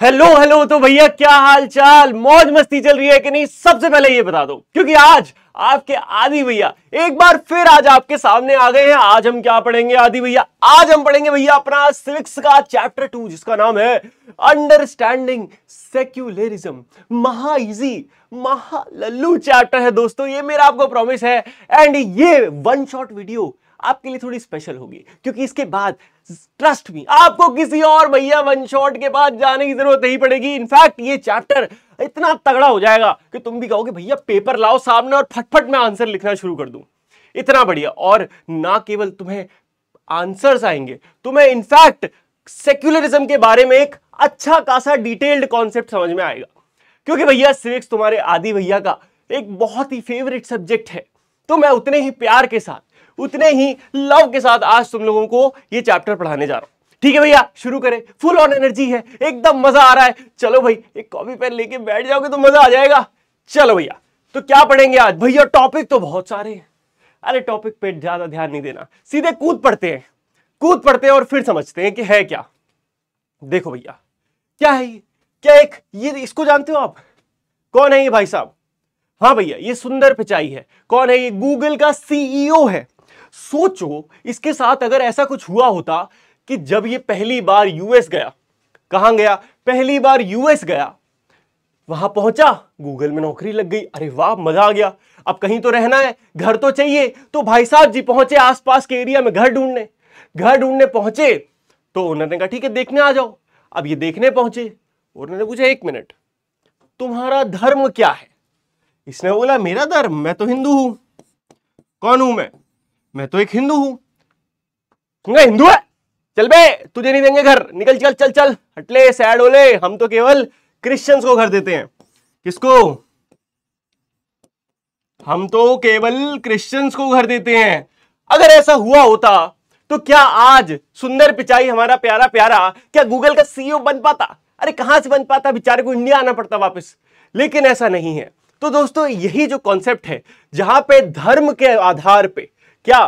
Hello hello. तो भैया क्या हाल चाल, मौज मस्ती चल रही है कि नहीं? सबसे पहले ये बता दो, क्योंकि आज आपके आदि भैया एक बार फिर आज आपके सामने आ गए हैं। आज हम क्या पढ़ेंगे आदि भैया? आज हम पढ़ेंगे भैया अपना सिविक्स का चैप्टर 2, जिसका नाम है अंडरस्टैंडिंग सेक्युलरिज्म। महा इजी, महा लल्लू चैप्टर है दोस्तों, ये मेरा आपको प्रॉमिस है। एंड ये वन शॉट वीडियो आपके लिए थोड़ी स्पेशल होगी, क्योंकि इसके बाद ट्रस्ट मी आपको किसी और भैया वन शॉट के बाद जाने की जरूरत नहीं पड़ेगी। इनफैक्ट ये चैप्टर इतना तगड़ा हो जाएगा कि तुम भी कहोगे भैया पेपर लाओ सामने और फटफट मैं आंसर लिखना शुरू कर दूं। इतना बढ़िया। और ना केवल तुम्हें आंसर्स आएंगे, तुम्हें इनफैक्ट सेक्युलरिज्म के बारे में एक अच्छा खासा डिटेल्ड कॉन्सेप्ट समझ में आएगा, क्योंकि भैया सिविक्स तुम्हारे आदि भैया का एक बहुत ही फेवरेट सब्जेक्ट है। तो मैं उतने ही प्यार के साथ, उतने ही लव के साथ आज तुम लोगों को ये चैप्टर पढ़ाने जा रहा हूं। ठीक है भैया, शुरू करें। फुल ऑन एनर्जी है, एकदम मजा आ रहा है। चलो भाई, एक कॉपी पेन लेके बैठ जाओगे तो मजा आ जाएगा। चलो भैया, तो क्या पढ़ेंगे आज? भैया टॉपिक तो बहुत सारे हैं। अरे टॉपिक पे ज्यादा ध्यान नहीं देना, सीधे कूद पड़ते हैं और फिर समझते हैं कि है क्या। देखो भैया, क्या है ये? क्या एक ये इसको जानते हो आप? कौन है ये भाई साहब? हाँ भैया, ये सुंदर पिचाई है। कौन है ये? गूगल का सीईओ है। सोचो इसके साथ अगर ऐसा कुछ हुआ होता कि जब ये पहली बार यूएस गया, कहां गया? पहली बार यूएस गया, वहां पहुंचा, गूगल में नौकरी लग गई। अरे वाह, मजा आ गया। अब कहीं तो रहना है, घर तो चाहिए। तो भाई साहब जी पहुंचे आसपास के एरिया में घर ढूंढने पहुंचे। तो ओनर ने कहा ठीक है देखने आ जाओ। अब ये देखने पहुंचे, ओनर ने पूछा एक मिनट, तुम्हारा धर्म क्या है? इसने बोला मेरा धर्म, मैं तो हिंदू हूं। कौन हूं मैं तो एक हिंदू हूं। हिंदू है? चल बे, तुझे नहीं देंगे घर, निकल चल चल चल, हटले सैड होले। हम तो केवल क्रिश्चियंस को घर देते हैं। किसको? हम तो केवल क्रिश्चियंस को घर देते हैं। अगर ऐसा हुआ होता तो क्या आज सुंदर पिचाई हमारा प्यारा प्यारा क्या गूगल का सीईओ बन पाता? अरे कहां से बन पाता, बेचारे को इंडिया आना पड़ता वापस। लेकिन ऐसा नहीं है। तो दोस्तों यही जो कॉन्सेप्ट है, जहां पे धर्म के आधार पे, क्या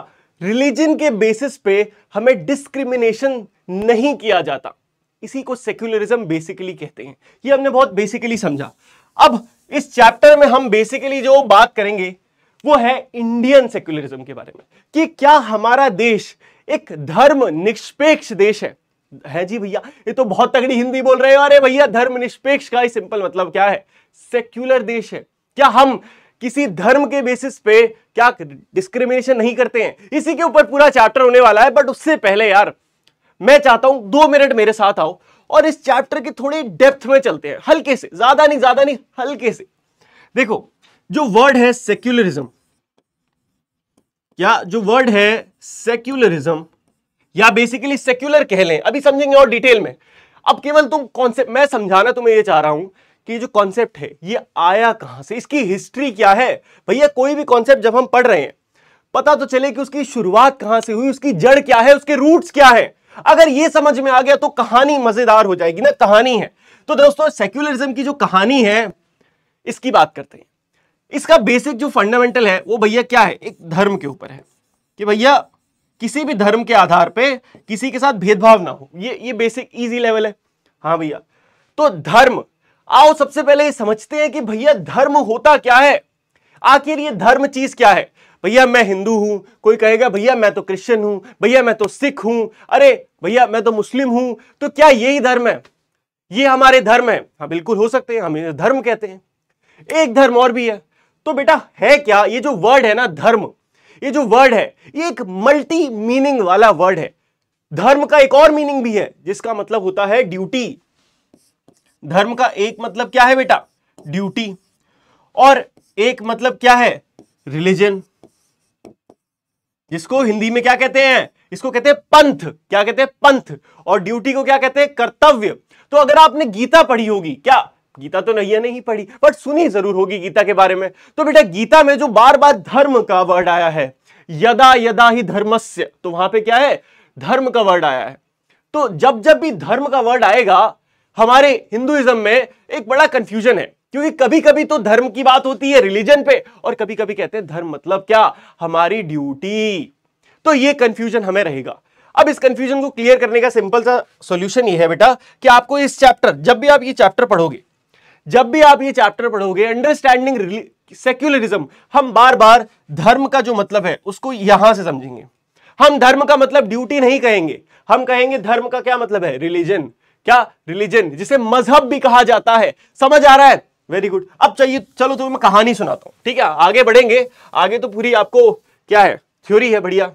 रिलीजन के बेसिस पे हमें डिस्क्रिमिनेशन नहीं किया जाता, इसी को सेक्युलरिज्म बेसिकली कहते हैं। ये हमने बहुत बेसिकली समझा। अब इस चैप्टर में हम बेसिकली जो बात करेंगे वो है इंडियन सेक्युलरिज्म के बारे में, कि क्या हमारा देश एक धर्म निष्पेक्ष देश है जी भैया। ये तो बहुत तगड़ी हिंदी बोल रहे हो। अरे भैया, धर्म निष्पेक्ष का ही सिंपल मतलब क्या है? सेक्युलर देश है। क्या हम किसी धर्म के बेसिस पे क्या डिस्क्रिमिनेशन नहीं करते हैं? इसी के ऊपर पूरा चैप्टर होने वाला है। बट उससे पहले यार, मैं चाहता हूं 2 मिनट मेरे साथ आओ और इस चैप्टर की थोड़ी डेप्थ में चलते हैं, हल्के से, ज्यादा नहीं हल्के से। देखो, जो वर्ड है सेक्युलरिज्म, या जो वर्ड है सेक्युलरिज्म, या बेसिकली सेक्युलर कह लें, अभी समझेंगे और डिटेल में। अब केवल तुम कॉन्सेप्ट मैं समझाना तुम्हें ये चाह रहा हूं कि जो कॉन्सेप्ट है ये आया कहां से, इसकी हिस्ट्री क्या है। भैया कोई भी कॉन्सेप्ट जब हम पढ़ रहे हैं, पता तो चले कि उसकी शुरुआत कहां से हुई, उसकी जड़ क्या है, उसके रूट्स क्या है। अगर ये समझ में आ गया तो कहानी मजेदार हो जाएगी ना। कहानी है तो दोस्तों, सेक्युलरिज्म की जो कहानी है इसकी बात करते हैं। इसका बेसिक जो फंडामेंटल है वो भैया क्या है? एक धर्म के ऊपर है, कि भैया किसी भी धर्म के आधार पे किसी के साथ भेदभाव ना हो। ये बेसिक इजी लेवल है। हाँ भैया, तो धर्म, आओ सबसे पहले ये समझते हैं कि भैया धर्म होता क्या है। आखिर ये धर्म चीज क्या है? भैया मैं हिंदू हूं, कोई कहेगा भैया मैं तो क्रिश्चियन हूं, भैया मैं तो सिख हूं, अरे भैया मैं तो मुस्लिम हूं। तो क्या यही धर्म है? ये हमारे धर्म है? हाँ बिल्कुल हो सकते हैं, हम इन्हें धर्म कहते हैं। एक धर्म और भी है। तो बेटा है क्या? ये जो वर्ड है ना धर्म, ये जो वर्ड है ये एक मल्टी मीनिंग वाला वर्ड है। धर्म का एक और मीनिंग भी है, जिसका मतलब होता है ड्यूटी। धर्म का एक मतलब क्या है बेटा? ड्यूटी। और एक मतलब क्या है? रिलीजन, जिसको हिंदी में क्या कहते हैं? इसको कहते हैं पंथ। क्या कहते हैं? पंथ। और ड्यूटी को क्या कहते हैं? कर्तव्य। तो अगर आपने गीता पढ़ी होगी, क्या गीता तो नहीं पढ़ी बट सुनी जरूर होगी गीता के बारे में, तो बेटा गीता में जो बार बार धर्म का वर्ड आया है, यदा यदा ही धर्मस्य, तो वहां पे क्या है? धर्म का वर्ड आया है। तो जब जब भी धर्म का वर्ड आएगा, हमारे हिंदुइज्म में एक बड़ा कंफ्यूजन है, क्योंकि कभी कभी तो धर्म की बात होती है रिलीजन पे, और कभी कभी कहते हैं धर्म मतलब क्या? हमारी ड्यूटी। तो ये कंफ्यूजन हमें रहेगा। अब इस कंफ्यूजन को क्लियर करने का सिंपल सा सॉल्यूशन ये है बेटा कि आपको इस चैप्टर, जब भी आप ये चैप्टर पढ़ोगे, अंडरस्टैंडिंग सेक्युलरिज्म, हम बार बार धर्म का जो मतलब है उसको यहां से समझेंगे। हम धर्म का मतलब ड्यूटी नहीं कहेंगे, हम कहेंगे धर्म का क्या मतलब है, रिलीजन। क्या रिलीजन, जिसे मजहब भी कहा जाता है। समझ आ रहा है? Very good. अब चाहिए, चलो तो मैं कहानी सुनाता हूं, ठीक है? आगे बढ़ेंगे, आगे तो पूरी आपको क्या है, थ्योरी है, बढ़िया।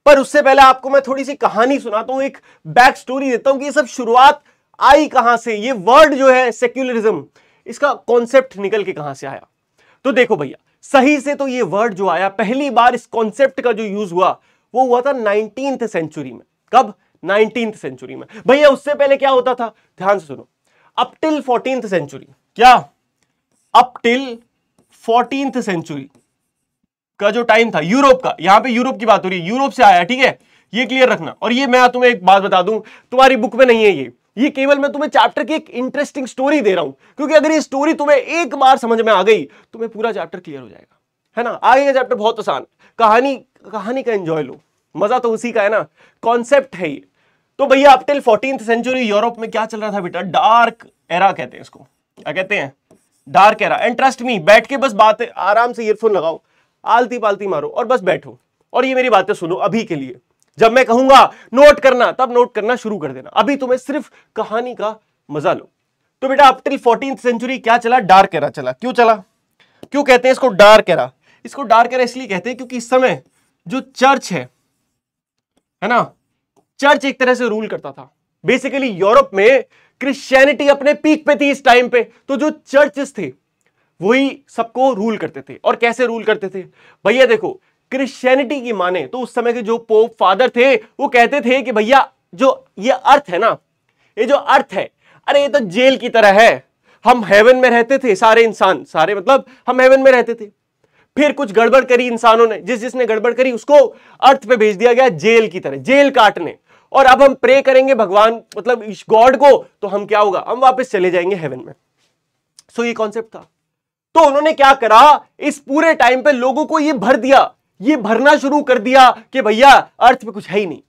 पर उससे पहले आपको मैं थोड़ी सी कहानी सुनाता हूं, एक बैक स्टोरी देता हूं कि ये सब शुरुआत आई कहां से, ये वर्ड जो है सेक्युलरिज्म, इसका कॉन्सेप्ट निकल के कहां से आया। तो देखो भैया, सही से तो ये वर्ड जो आया, पहली बार इस कॉन्सेप्ट का जो यूज हुआ वो हुआ था 19th सेंचुरी में। कब? 19th सेंचुरी में। भैया उससे पहले क्या होता था, ध्यान से सुनो। अप टिल 14th सेंचुरी, क्या अप टिल 14th सेंचुरी का जो टाइम था यूरोप का, यहां पे यूरोप की बात हो रही है, यूरोप से आया, ठीक है? ये क्लियर रखना। और ये मैं तुम्हें एक बात बता दूं, तुम्हारी बुक में नहीं है ये केवल मैं तुम्हें चैप्टर की एक इंटरेस्टिंग स्टोरी दे रहा हूं, क्योंकि अगर ये स्टोरी तुम्हें एक बार समझ में आ गई तुम्हें पूरा चैप्टर क्लियर हो जाएगा, है ना? आगे का चैप्टर बहुत आसान, कहानी का एंजॉय लो, मजा तो उसी का है ना, कॉन्सेप्ट है ये। तो भैया up till 14th century Europe में क्या चल रहा था बेटा, डार्क एरा कहते हैं इसको। क्या कहते हैं? Dark era. And trust me, बैठ के बस बातें आराम से ईयरफोन लगाओ, आलती पालती मारो और बस बैठो और ये मेरी बातें सुनो अभी के लिए। जब मैं कहूंगा नोट करना, तब नोट करना शुरू कर देना। अभी तुम्हें सिर्फ कहानी का मजा लो। तो बेटा अप टिल 14th सेंचुरी क्या चला, डार्क एरा चला। क्यों चला, क्यों कहते हैं इसको डार्क एरा? इसको डार्क एरा इसलिए कहते हैं क्योंकि इस समय जो चर्च है ना, चर्च एक तरह से रूल करता था। बेसिकली यूरोप में क्रिश्चियनिटी अपने पीक पे थी इस टाइम पे, तो जो चर्चेस थे वही सबको रूल करते थे। और कैसे रूल करते थे भैया, देखो क्रिश्चियनिटी की माने तो उस समय के जो पोप फादर थे वो कहते थे कि भैया जो ये अर्थ है ना, ये जो अर्थ है, अरे ये तो जेल की तरह है। हम हेवन में रहते थे सारे इंसान, सारे मतलब हम हेवन में रहते थे, फिर कुछ गड़बड़ करी इंसानों ने, जिसने गड़बड़ करी उसको अर्थ पे भेज दिया गया जेल की तरह, जेल काटने। और अब हम प्रे करेंगे भगवान मतलब गॉड को, तो हम क्या होगा, हम वापस चले जाएंगे हेवन में। सो ये कॉन्सेप्ट था। तो उन्होंने क्या करा, इस पूरे टाइम पे लोगों को ये भर दिया, ये भरना शुरू कर दिया कि भैया अर्थ पे कुछ है ही नहीं,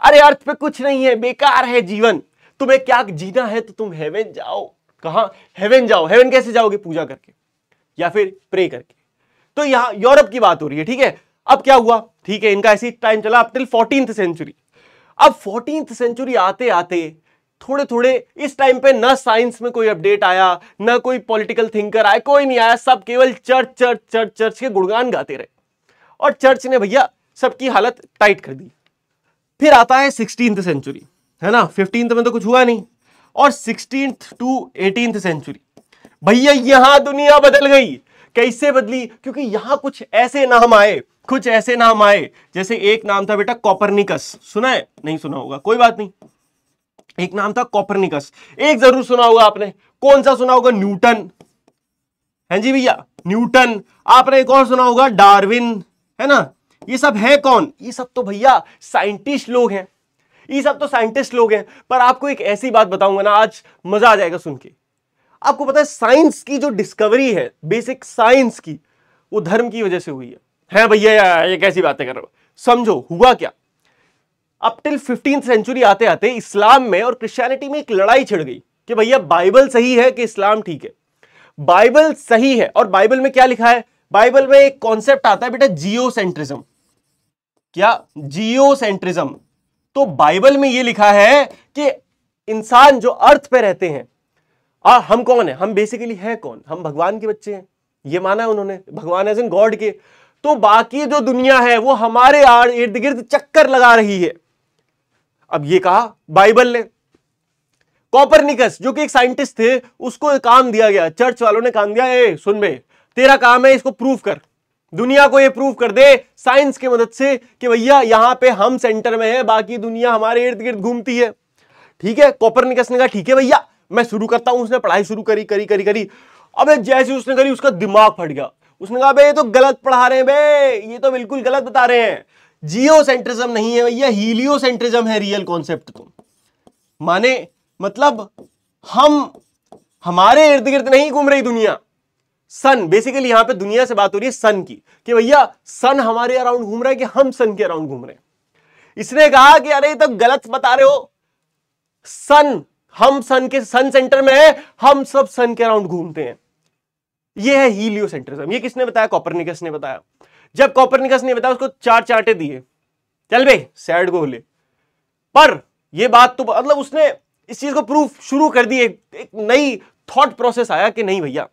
अरे अर्थ पे कुछ नहीं है, बेकार है जीवन, तुम्हें क्या जीना है तो तुम हेवन जाओ। कहां हेवन जाओ? हेवन कैसे जाओगे? पूजा करके या फिर प्रे करके। तो यहां यूरोप की बात हो रही है, ठीक है? अब क्या हुआ, ठीक है, इनका ऐसी टाइम चला अप टिल 14th सेंचुरी। अब 14th सेंचुरी आते आते थोड़े थोड़े इस टाइम पे ना साइंस में कोई अपडेट आया, ना कोई पॉलिटिकल थिंकर आया, कोई नहीं आया, सब केवल चर्च चर्च चर्च चर्च के गुणगान गाते रहे। और चर्च ने भैया सबकी हालत टाइट कर दी। फिर आता है 16th सेंचुरी, है ना? 15th में तो कुछ हुआ नहीं, और 16th to 18th सेंचुरी, भैया यहां दुनिया बदल गई। कैसे बदली? क्योंकि यहां कुछ ऐसे नाम आए, जैसे एक नाम था बेटा कॉपरनिकस। सुना है? नहीं सुना होगा, कोई बात नहीं। एक नाम था कॉपरनिकस, एक जरूर सुना होगा आपने। कौन सा सुना होगा? न्यूटन। है जी भैया, न्यूटन। आपने एक और सुना होगा डार्विन, है ना? ये सब है कौन? ये सब तो भैया साइंटिस्ट लोग हैं, ये सब तो साइंटिस्ट लोग हैं। पर आपको एक ऐसी बात बताऊंगा ना, आज मजा आ जाएगा सुन के। आपको पता है साइंस की जो डिस्कवरी है, बेसिक साइंस की, वो धर्म की वजह से हुई है भैया? ये कैसी बातें कर रहे हो? समझो हुआ क्या। अप टिल 15th सेंचुरी आते आते इस्लाम में और क्रिश्चियनिटी में एक लड़ाई छिड़ गई कि भैया बाइबल सही है कि इस्लाम ठीक है। बाइबल सही है, और बाइबल में क्या लिखा है? बाइबल में एक कॉन्सेप्ट आता है बेटा जियोसेंट्रिज्म। क्या? जियोसेंट्रिज्म। तो बाइबल में यह लिखा है कि इंसान जो अर्थ पे रहते हैं, हम कौन है? हम बेसिकली है कौन? हम भगवान के बच्चे हैं, ये माना है उन्होंने, भगवान एज इन गॉड के। तो बाकी जो दुनिया है वो हमारे इर्द गिर्द चक्कर लगा रही है। अब ये कहा बाइबल ने। कॉपरनिकस जो कि एक साइंटिस्ट थे, उसको काम दिया गया, चर्च वालों ने काम दिया, ए सुन बे, तेरा काम है इसको प्रूव कर, दुनिया को ये प्रूव कर दे साइंस की मदद से कि भैया यहां पे हम सेंटर में है, बाकी दुनिया हमारे इर्द गिर्द घूमती है। ठीक है, कॉपरनिकस ने कहा ठीक है भैया मैं शुरू करता हूं। उसने पढ़ाई शुरू करी। अबे जैसे उसने करी उसका दिमाग फट गया। उसने कहा बे ये तो गलत पढ़ा रहे हैं बे, ये तो बिल्कुल गलत बता रहे हैं। जियोसेंट्रिज्म नहीं है भैया, हीलियोसेंट्रिज्म है रियल कॉन्सेप्ट। तो माने मतलब हम हमारे इर्द गिर्द नहीं घूम रही दुनिया, सन, बेसिकली यहां पे दुनिया से बात हो रही है सन की, कि भैया सन हमारे अराउंड घूम रहा है कि हम सन के अराउंड घूम रहे हैं। इसने कहा कि अरे तो गलत बता रहे हो, हम सन सेंटर में है, हम सब सन के अराउंड घूमते हैं। ये है हीलियोसेंट्रिज्म। ये किसने बताया? कोपरनिकस ने बताया। जब कोपरनिकस ने बताया उसको 4 चांटे दिए, चल बे सैड को ले। पर ये बात तो मतलब उसने इस चीज को प्रूफ शुरू कर दी, एक नई थॉट प्रोसेस आया कि नहीं भैया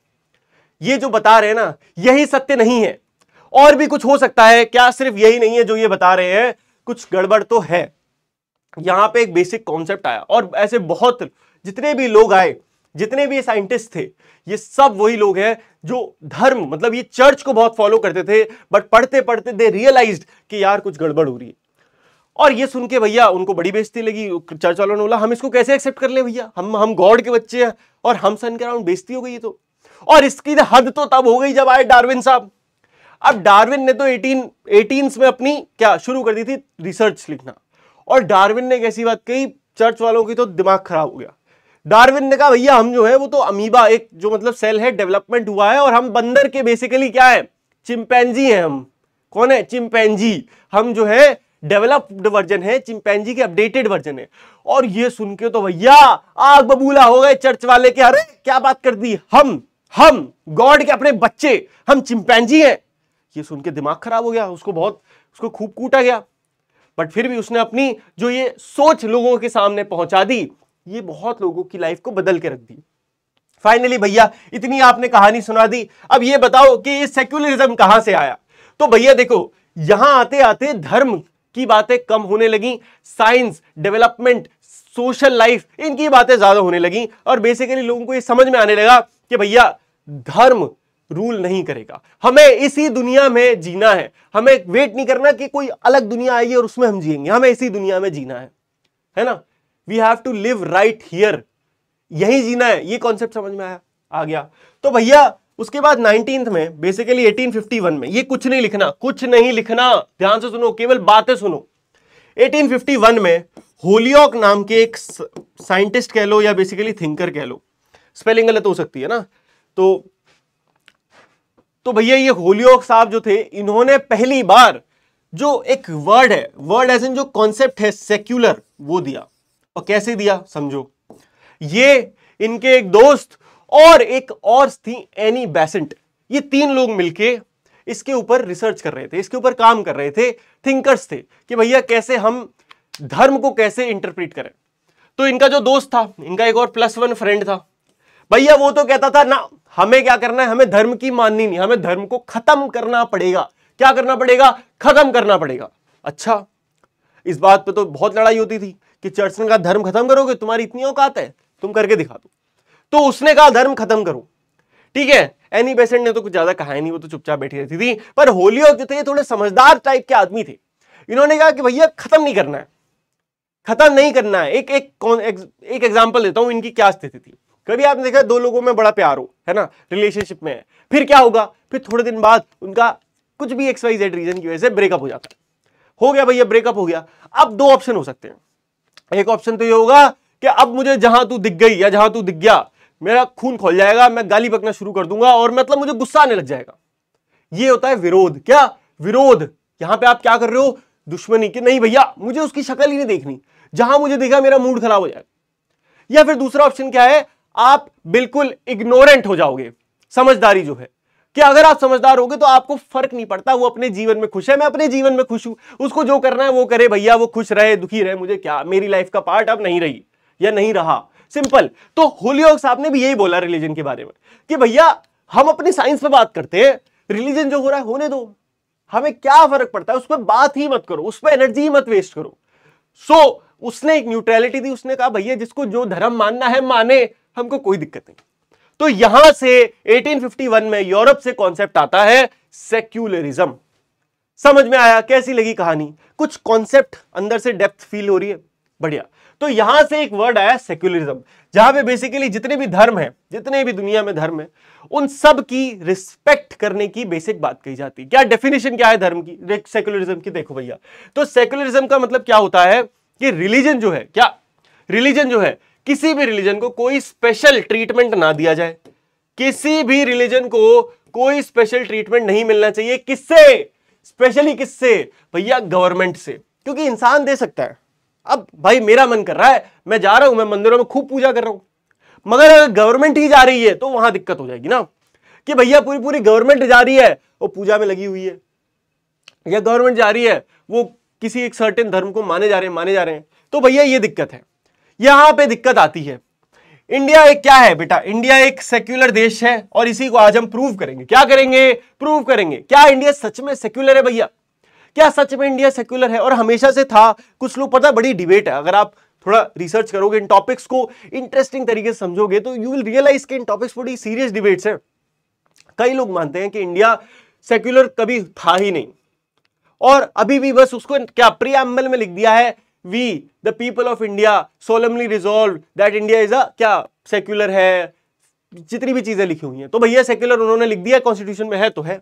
ये जो बता रहे हैं ना यही सत्य नहीं है, और भी कुछ हो सकता है। क्या सिर्फ यही नहीं है जो ये बता रहे हैं, कुछ गड़बड़ तो है। यहां पे एक बेसिक कॉन्सेप्ट आया, और ऐसे बहुत जितने भी लोग आए, जितने भी साइंटिस्ट थे, ये सब वही लोग हैं जो धर्म मतलब ये चर्च को बहुत फॉलो करते थे, बट पढ़ते पढ़ते दे रियलाइज्ड कि यार कुछ गड़बड़ हो रही है। और ये सुन के भैया उनको बड़ी बेइज्जती लगी। चर्च वालों ने बोला हम इसको कैसे एक्सेप्ट कर ले भैया, हम गॉड के बच्चे हैं और हम सन के अराउंड बेइज्जती हो गई। तो और इसकी हद तो तब हो गई जब आए डार्विन साहब। अब डार्विन ने तो 18 में अपनी क्या शुरू कर दी थी, रिसर्च लिखना। और डार्विन ने एक ऐसी बात कही, चर्च वालों की तो दिमाग खराब हो गया। डार्विन ने कहा भैया हम जो है वो तो अमीबा, एक जो मतलब सेल है, डेवलपमेंट हुआ है, और हम बंदर के बेसिकली क्या है, चिंपैंजी हैं हम। कौन है? चिंपैंजी। हम जो है डेवलप्ड वर्जन है, चिंपैंजी के अपडेटेड वर्जन है। और ये सुन के तो भैया आग बबूला हो गए चर्च वाले के, अरे क्या बात कर दी, हम गॉड के अपने बच्चे, हम चिंपैंजी हैं। ये सुन के दिमाग खराब हो गया, उसको खूब कूटा गया। बट फिर भी उसने अपनी जो ये सोच लोगों के सामने पहुंचा दी, ये बहुत लोगों की लाइफ को बदल के रख दी। फाइनली भैया इतनी आपने कहानी सुना दी, अब ये बताओ कि ये सेक्युलरिज्म कहां से आया। तो भैया देखो यहां आते आते धर्म की बातें कम होने लगी, साइंस, डेवलपमेंट, सोशल लाइफ, इनकी बातें ज्यादा होने लगी, और बेसिकली लोगों को ये समझ में आने लगा कि भैया धर्म रूल नहीं करेगा, हमें इसी दुनिया में जीना है, हमें वेट नहीं करना कि कोई अलग दुनिया आएगी और उसमें हम जिएंगे, हमें इसी दुनिया में जीना है ना। We have to live right here, यही जीना है। ये कॉन्सेप्ट समझ में आ गया। तो भैया उसके बाद 19th में बेसिकली 1851 में, ये कुछ नहीं लिखना, ध्यान से सुनो, केवल बातें सुनो। 1851 में होलियोक नाम के एक साइंटिस्ट कह लो या बेसिकली थिंकर कह लो, स्पेलिंग गलत हो सकती है ना, तो भैया ये होलियोक साहब जो थे, इन्होंने पहली बार जो एक वर्ड एज इन जो कॉन्सेप्ट है सेक्युलर, वो दिया। और कैसे दिया समझो, ये इनके एक दोस्त और एक और थी एनी बेसेंट, ये 3 लोग मिलके इसके ऊपर रिसर्च कर रहे थे, इसके ऊपर काम कर रहे थे, थिंकर्स थे कि भैया कैसे हम धर्म को कैसे इंटरप्रेट करें। तो इनका जो दोस्त था, इनका एक और +1 फ्रेंड था भैया, वो तो कहता था ना हमें क्या करना है, हमें धर्म की माननी नहीं, हमें धर्म को खत्म करना पड़ेगा। क्या करना पड़ेगा? खत्म करना पड़ेगा। अच्छा, इस बात पे तो बहुत लड़ाई होती थी कि चर्च ने कहा धर्म खत्म करोगे, तुम्हारी इतनी औकात है, तुम करके दिखा दो। तो उसने कहा धर्म खत्म करो, ठीक है। एनी बेसेंट ने तो कुछ ज्यादा कहा नहीं, वो तो चुपचाप बैठी रहती थी। पर होलियोक जो थे थोड़े समझदार टाइप के आदमी थे, इन्होंने कहा कि भैया खत्म नहीं करना है, खत्म नहीं करना है। एक एग्जांपल देता हूं इनकी क्या स्थिति थी। कभी आपने देखा 2 लोगों में बड़ा प्यार हो, है ना, रिलेशनशिप में है, फिर क्या होगा, फिर थोड़े दिन बाद उनका कुछ भी XYZ रीजन की वजह से ब्रेकअप हो जाता है। हो गया भैया, ब्रेकअप हो गया। अब 2 ऑप्शन हो सकते हैं। एक ऑप्शन तो ये होगा कि अब मुझे जहां तू दिख गई या जहां तू दिख गया, मेरा खून खोल जाएगा, मैं गाली बकना शुरू कर दूंगा और मतलब मुझे गुस्सा आने लग जाएगा। ये होता है विरोध। क्या विरोध? यहां पे आप क्या कर रहे हो? दुश्मनी। कि नहीं भैया मुझे उसकी शक्ल ही नहीं देखनी, जहां मुझे देखा मेरा मूड खराब हो जाएगा। या फिर दूसरा ऑप्शन क्या है, आप बिल्कुल इग्नोरेंट हो जाओगे। समझदारी जो है कि अगर आप समझदार होगे तो आपको फर्क नहीं पड़ता, वो अपने जीवन में खुश है, मैं अपने जीवन में खुश हूं, उसको जो करना है वो करे भैया, वो खुश रहे दुखी रहे, मुझे क्या, मेरी लाइफ का पार्ट अब नहीं रही या नहीं रहा, सिंपल। तो होलियोक साहब ने भी यही बोला रिलीजन के बारे में कि भैया हम अपनी साइंस पे बात करते हैं, रिलीजन जो हो रहा है होने दो, हमें क्या फर्क पड़ता है, उस पर बात ही मत करो, उस पर एनर्जी ही मत वेस्ट करो। सो उसने एक न्यूट्रलिटी दी, उसने कहा भैया जिसको जो धर्म मानना है माने, हमको कोई दिक्कत नहीं। तो यहां से 1851 में यूरोप से कॉन्सेप्ट आता है सेक्युलरिज्म। समझ में आया? कैसी लगी कहानी? कुछ कॉन्सेप्ट अंदर से डेप्थ फील हो रही है? बढ़िया। तो यहां से एक वर्ड आया सेक्युलरिज्म, जहां पे बेसिकली जितने भी धर्म है, जितने भी दुनिया में धर्म है, उन सब की रिस्पेक्ट करने की बेसिक बात कही जाती है। क्या डेफिनेशन क्या है धर्म की, सेक्युलरिज्म की? देखो भैया, तो सेक्युलरिज्म का मतलब क्या होता है कि रिलीजन जो है, क्या रिलीजन जो है, किसी भी रिलीजन को कोई स्पेशल ट्रीटमेंट ना दिया जाए, किसी भी रिलीजन को कोई स्पेशल ट्रीटमेंट नहीं मिलना चाहिए। किससे? स्पेशली किससे भैया? गवर्नमेंट से। क्योंकि इंसान दे सकता है। अब भाई मेरा मन कर रहा है, मैं जा रहा हूं, मैं मंदिरों में खूब पूजा कर रहा हूं, मगर अगर गवर्नमेंट ही जा रही है तो वहां दिक्कत हो जाएगी ना, कि भैया पूरी पूरी गवर्नमेंट जा रही है, वो पूजा में लगी हुई है, या गवर्नमेंट जा रही है वो किसी एक सर्टेन धर्म को माने जा रहे हैं, तो भैया ये दिक्कत है, यहां पे दिक्कत आती है। इंडिया एक क्या है बेटा, इंडिया एक सेक्युलर देश है, और इसी को आज हम प्रूव करेंगे। क्या करेंगे? प्रूव करेंगे। क्या इंडिया सच में सेक्युलर है भैया? क्या सच में इंडिया सेक्युलर है? और हमेशा से था। कुछ लोग, पता है, बड़ी डिबेट है, अगर आप थोड़ा रिसर्च करोगे, इन टॉपिक्स को इंटरेस्टिंग तरीके से समझोगे, तो यू विल रियलाइज कि इन टॉपिक्स बड़ी सीरियस डिबेट्स हैं। कई लोग मानते हैं कि इंडिया सेक्युलर कभी था ही नहीं, और अभी भी बस उसको क्या प्रीएम्बल में लिख दिया है, we the people of India solemnly resolve that India is a क्या सेक्युलर है, जितनी भी चीजें लिखी हुई हैं, तो भैया सेक्युलर उन्होंने लिख दिया, कॉन्स्टिट्यूशन में है तो है।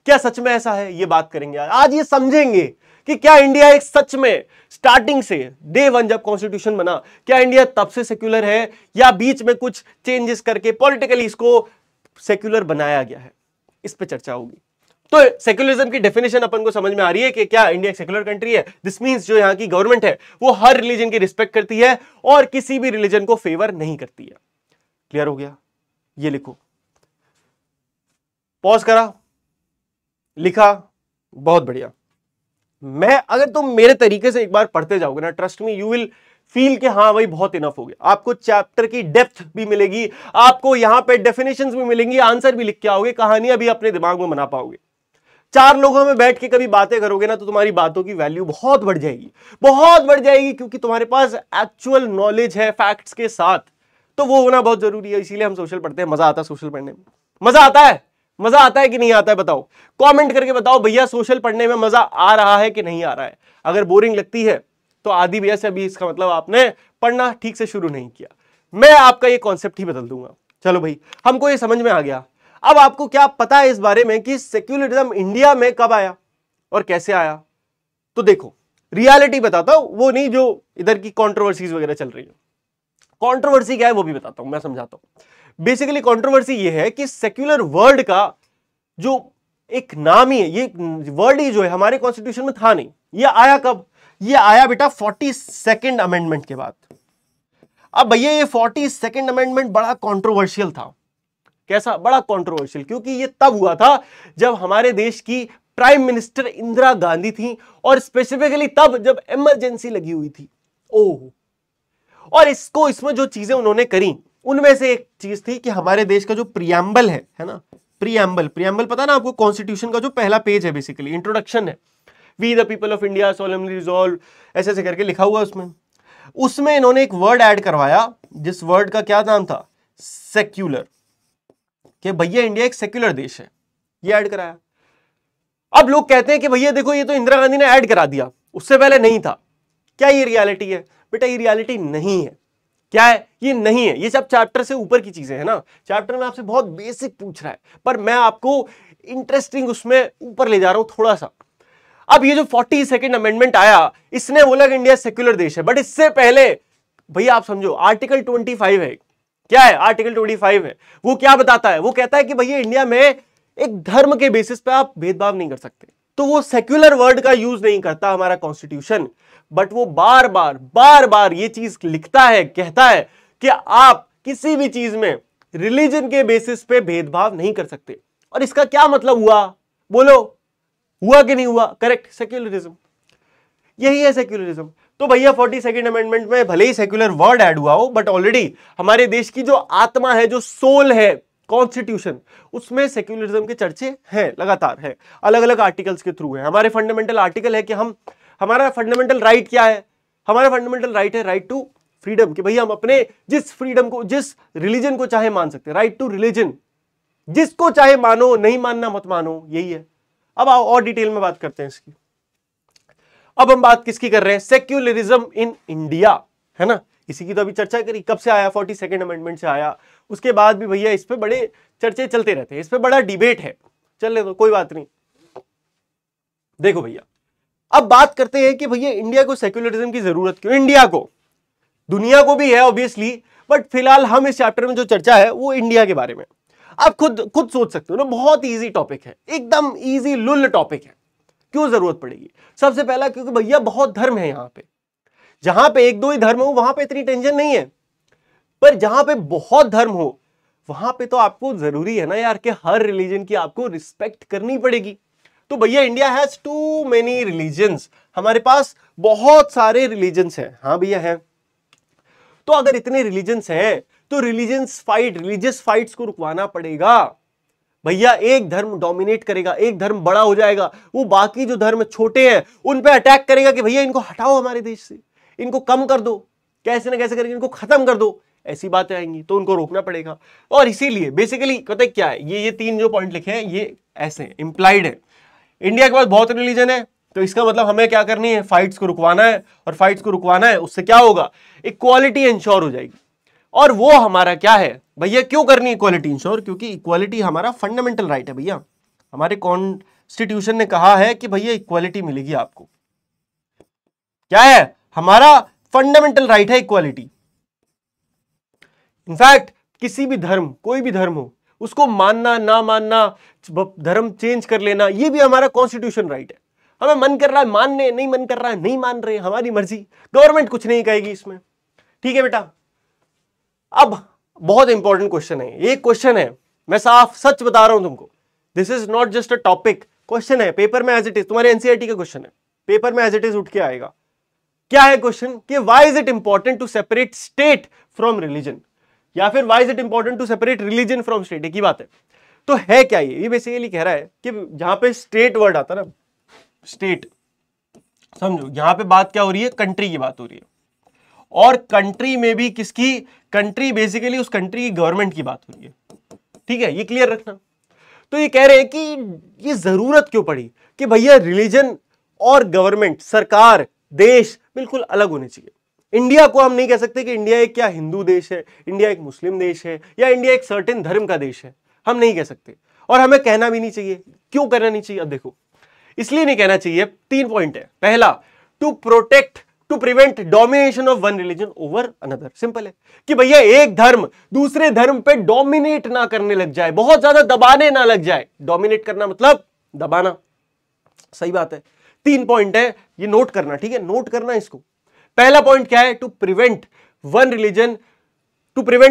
क्या सच में ऐसा है? ये बात करेंगे आज ये समझेंगे कि क्या इंडिया एक सच में स्टार्टिंग से डे वन जब कॉन्स्टिट्यूशन बना, क्या इंडिया तब से सेक्युलर है, या बीच में कुछ चेंजेस करके पॉलिटिकली इसको सेक्युलर बनाया गया है? इस पे चर्चा होगी। तो सेक्युलरिज्म की डेफिनेशन अपन को समझ में आ रही है कि क्या इंडिया एक सेक्युलर कंट्री है। दिस मींस जो यहां की गवर्नमेंट है वो हर रिलीजन की रिस्पेक्ट करती है और किसी भी रिलीजन को फेवर नहीं करती है। क्लियर हो गया? ये लिखो, पॉज करा, लिखा, बहुत बढ़िया। मैं अगर तुम मेरे तरीके से एक बार पढ़ते जाओगे ना, trust me, you will feel कि हाँ भाई बहुत इनफ हो गया। आपको चैप्टर की डेप्थ भी मिलेगी, आपको यहां पे डेफिनेशंस भी मिलेंगी, आंसर भी लिख के आओगे, कहानियां भी अपने दिमाग में बना पाओगे। 4 लोगों में बैठ के कभी बातें करोगे ना, तो तुम्हारी बातों की वैल्यू बहुत बढ़ जाएगी, बहुत बढ़ जाएगी, क्योंकि तुम्हारे पास एक्चुअल नॉलेज है फैक्ट्स के साथ। तो वो होना बहुत जरूरी है, इसीलिए हम सोशल पढ़ते हैं। मजा आता है सोशल पढ़ने में? मजा आता है? मजा आता है कि नहीं आता है? बताओ, कमेंट करके बताओ भैया, सोशल पढ़ने में मजा आ रहा है कि नहीं आ रहा है। अगर बोरिंग लगती है तो आदि भैया से अभी इसका मतलब आपने पढ़ना ठीक से शुरू नहीं किया। मैं आपका ये कॉन्सेप्ट ही बदल दूंगा। चलो भाई, हमको ये समझ में आ गया। अब आपको क्या पता है इस बारे में कि सेक्युलरिज्म इंडिया में कब आया और कैसे आया? तो देखो, रियलिटी बताता हूं, वो नहीं जो इधर की कंट्रोवर्सीज वगैरह चल रही है। कंट्रोवर्सी क्या है वो भी बताता हूं, मैं समझाता हूं। बेसिकली कंट्रोवर्सी ये है कि सेक्युलर वर्ड का जो एक नाम ही है, ये वर्ड ही जो है हमारे कॉन्स्टिट्यूशन में था नहीं। ये आया कब? ये आया बेटा 42nd अमेंडमेंट के बाद। अब भैया ये 42nd अमेंडमेंट बड़ा कंट्रोवर्शियल था। कैसा? बड़ा कंट्रोवर्शियल, क्योंकि ये तब हुआ था जब हमारे देश की प्राइम मिनिस्टर इंदिरा गांधी थी, और स्पेसिफिकली तब जब इमरजेंसी लगी हुई थी। ओह, और इसमें जो चीजें उन्होंने करी, उनमें से एक चीज थी कि हमारे देश का जो प्रियम्बल है ना, प्रियम्बल पता ना आपको, कॉन्स्टिट्यूशन का जो पहला पेज है, बेसिकली इंट्रोडक्शन है, we the people of India solemnly resolve, ऐसे ऐसे करके लिखा हुआ उसमें इन्होंने एक वर्ड ऐड करवाया, जिस वर्ड का क्या नाम था? सेक्युलर, कि भैया इंडिया एक सेक्युलर देश है, ये ऐड कराया। अब लोग कहते हैं कि भैया देखो, ये तो इंदिरा गांधी ने ऐड करा दिया, उससे पहले नहीं था। क्या ये रियलिटी है? बेटा ये रियलिटी नहीं है। क्या है? ये नहीं है। ये सब चैप्टर से ऊपर की चीजें हैं ना, चैप्टर में आपसे बहुत बेसिक पूछ रहा है, पर मैं आपको इंटरेस्टिंग उसमें ऊपर ले जा रहा हूं थोड़ा सा। अब ये जो 42nd अमेंडमेंट आया, इसने बोला कि इंडिया सेक्युलर देश है, बट इससे पहले भैया आप समझो, आर्टिकल 25 है। क्या है? आर्टिकल 25 है। वो क्या बताता है? वो कहता है कि भैया इंडिया में एक धर्म के बेसिस पे आप भेदभाव नहीं कर सकते। तो वो सेक्युलर वर्ड का यूज नहीं करता हमारा कॉन्स्टिट्यूशन, बट वो बार बार ये चीज लिखता है, कहता है कि आप किसी भी चीज में रिलीजन के बेसिस पे भेदभाव नहीं कर सकते। और इसका क्या मतलब हुआ? बोलो, हुआ कि नहीं हुआ? Correct, secularism. यही है सेक्युलरिज्म। तो भैया 42nd अमेंडमेंट में भले ही सेक्युलर वर्ड ऐड हुआ हो, बट ऑलरेडी हमारे देश की जो आत्मा है, जो सोल है कॉन्स्टिट्यूशन, उसमें सेक्युलरिज्म के चर्चे हैं, लगातार है, अलग अलग आर्टिकल्स के थ्रू है। हमारे फंडामेंटल आर्टिकल है कि हमारा फंडामेंटल राइट क्या है? हमारा फंडामेंटल राइट है राइट टू फ्रीडम, कि भैया हम अपने जिस फ्रीडम को, जिस रिलीजन को चाहे मान सकते हैं। राइट टू रिलीजन, जिसको चाहे मानो, नहीं मानना मत मानो, यही है। अब आओ और डिटेल में बात करते हैं इसकी। अब हम बात किसकी कर रहे हैं? सेक्युलरिज्म इन इंडिया, है ना, इसी की तो अभी चर्चा करी। कब से आया? 42nd अमेंडमेंट से आया। उसके बाद भी भैया इस पे बड़े चर्चे चलते रहते हैं, इस पे बड़ा डिबेट है। चलने दो, कोई बात नहीं। देखो भैया, अब बात करते हैं कि भैया इंडिया को सेक्युलरिज्म की जरूरत क्यों? इंडिया को, दुनिया को भी है ऑब्वियसली, बट फिलहाल हम इस चैप्टर में जो चर्चा है वो इंडिया के बारे में। आप खुद सोच सकते हो ना, बहुत इजी टॉपिक है, एकदम इजी लुल टॉपिक है। क्यों जरूरत पड़ेगी? सबसे पहला क्योंकि भैया बहुत धर्म है यहां पे। जहां पे एक दो ही धर्म हो वहां पे इतनी टेंशन नहीं है, पर जहां पे बहुत धर्म हो वहां पे तो आपको जरूरी है ना यार कि हर रिलीजन की आपको रिस्पेक्ट करनी पड़ेगी। तो भैया India has too many religions, हमारे पास बहुत सारे रिलीजन्स हैं। हाँ भैया है। तो अगर इतने रिलीजन्स हैं तो रिलीजियस फाइट्स को रुकवाना पड़ेगा। भैया एक धर्म डोमिनेट करेगा, एक धर्म बड़ा हो जाएगा, वो बाकी जो धर्म छोटे हैं उन पे अटैक करेगा कि भैया इनको हटाओ हमारे देश से, इनको कम कर दो, कैसे ना कैसे करके इनको खत्म कर दो, ऐसी बातें आएंगी तो उनको रोकना पड़ेगा। और इसीलिए बेसिकली पता है क्या है, ये तीन जो पॉइंट लिखे हैं ये ऐसे इंप्लाइड है। इंडिया के पास बहुत रिलीजन है तो इसका मतलब हमें क्या करनी है, फाइट्स को रुकवाना है, और फाइट्स को रुकवाना है उससे क्या होगा, इक्वालिटी इंश्योर हो जाएगी। और वो हमारा क्या है भैया, क्यों करनी इक्वालिटी इंश्योर, क्योंकि इक्वालिटी हमारा फंडामेंटल राइट है भैया। हमारे कॉन्स्टिट्यूशन ने कहा है कि भैया इक्वालिटी मिलेगी आपको, क्या है हमारा फंडामेंटल राइट है इक्वालिटी। इनफैक्ट किसी भी धर्म, कोई भी धर्म हो, उसको मानना ना मानना, धर्म चेंज कर लेना, ये भी हमारा कॉन्स्टिट्यूशन राइट है। हमें मन कर रहा है मानने, नहीं मन कर रहा है नहीं मान रहे, हमारी मर्जी, गवर्नमेंट कुछ नहीं कहेगी इसमें। ठीक है बेटा। अब बहुत इंपॉर्टेंट क्वेश्चन है, एक क्वेश्चन है, मैं साफ सच बता रहा हूं तुमको, this is not just a topic, question है पेपर में एज इट इज, तुम्हारे एनसीईआरटी का क्वेश्चन है, पेपर में एज इट इज उठ के आएगा। क्या है क्वेश्चन कि why is it important to separate state from religion, या फिर why is it important to separate religion from state, एक ही बात है। तो है क्या ये बेसिकली कह रहा है कि जहां पे स्टेट वर्ड आता है ना, स्टेट, समझो यहां पे बात क्या हो रही है, कंट्री की बात हो रही है, और कंट्री में भी किसकी, कंट्री बेसिकली उस कंट्री की गवर्नमेंट की बात हो रही है। ठीक है, ये क्लियर रखना। तो ये कह रहे हैं कि ये जरूरत क्यों पड़ी कि भैया रिलीजन और गवर्नमेंट, सरकार, देश बिल्कुल अलग होने चाहिए। इंडिया को हम नहीं कह सकते कि इंडिया एक क्या हिंदू देश है, इंडिया एक मुस्लिम देश है, या इंडिया एक सर्टेन धर्म का देश है, हम नहीं कह सकते, और हमें कहना भी नहीं चाहिए। क्यों कहना नहीं चाहिए, अब देखो इसलिए नहीं कहना चाहिए, तीन पॉइंट है। पहला, to prevent domination of one religion over another, simple है कि भैया एक धर्म दूसरे धर्म पे डोमिनेट ना करने लग जाए, बहुत ज्यादा दबाने ना लग जाए। डोमिनेट करना मतलब दबाना, सही बात है। तीन पॉइंट है, ये नोट करना, ठीक है, नोट करना इसको। पहला पॉइंट क्या है, to prevent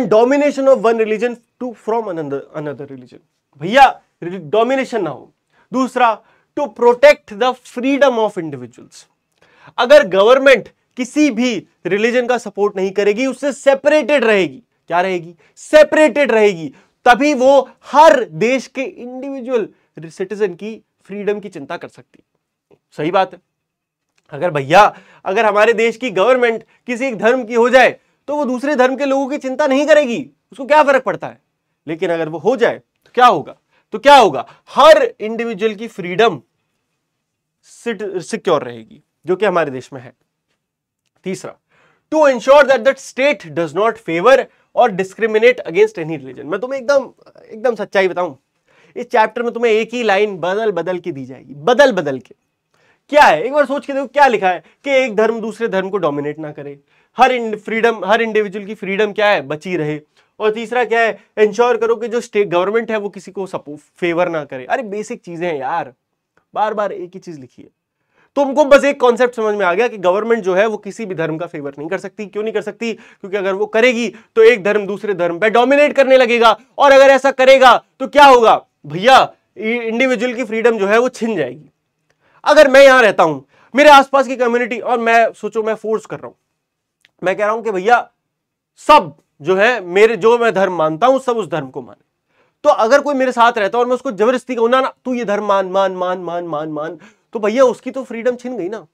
domination of one religion to from another religion, भैया डोमिनेशन ना हो। दूसरा, to protect the freedom of individuals, अगर गवर्नमेंट किसी भी रिलीजन का सपोर्ट नहीं करेगी, उससे सेपरेटेड रहेगी, क्या रहेगी, सेपरेटेड रहेगी, तभी वो हर देश के इंडिविजुअल सिटीजन की फ्रीडम की चिंता कर सकती है। सही बात है। अगर हमारे देश की गवर्नमेंट किसी एक धर्म की हो जाए तो वो दूसरे धर्म के लोगों की चिंता नहीं करेगी, उसको क्या फर्क पड़ता है। लेकिन अगर वो हो जाए तो क्या होगा, हर इंडिविजुअल की फ्रीडम सिक्योर रहेगी, जो कि हमारे देश में है। तीसरा, to ensure that the state does not favour और डिस्क्रिमिनेट अगेंस्ट एनी रिलीजन। मैं तुम्हें एकदम सच्चाई बताऊं, इस चैप्टर में तुम्हें एक ही लाइन बदल के दी जाएगी, बदल के। क्या है, एक बार सोच के देखो क्या लिखा है कि एक धर्म दूसरे धर्म को डोमिनेट ना करे, हर इंडिविजुअल की फ्रीडम क्या है, बची रहे। और तीसरा क्या है, इंश्योर करो कि जो स्टेट गवर्नमेंट है वो किसी को फेवर ना करे। अरे बेसिक चीजें हैं यार, बार बार एक ही चीज लिखी है। तुमको बस एक कॉन्सेप्ट समझ में आ गया कि गवर्नमेंट जो है वो किसी भी धर्म का फेवर नहीं कर सकती। क्यों नहीं कर सकती, क्योंकि अगर वो करेगी तो एक धर्म दूसरे धर्म पे डोमिनेट करने लगेगा, और अगर ऐसा करेगा तो क्या होगा भैया, इंडिविजुअल की फ्रीडम जो है वो छिन जाएगी। अगर मैं यहां रहता हूं, मेरे आसपास की कम्युनिटी, और मैं सोचो मैं फोर्स कर रहा हूं, मैं कह रहा हूं कि भैया सब जो है जो मैं धर्म मानता हूं सब उस धर्म को माने, तो अगर कोई मेरे साथ रहता है और मैं उसको जबरदस्ती कहूं ना तू ये धर्म मान मान मान मान मान मान, तो भैया उसकी तो फ्रीडम छिन गई ना,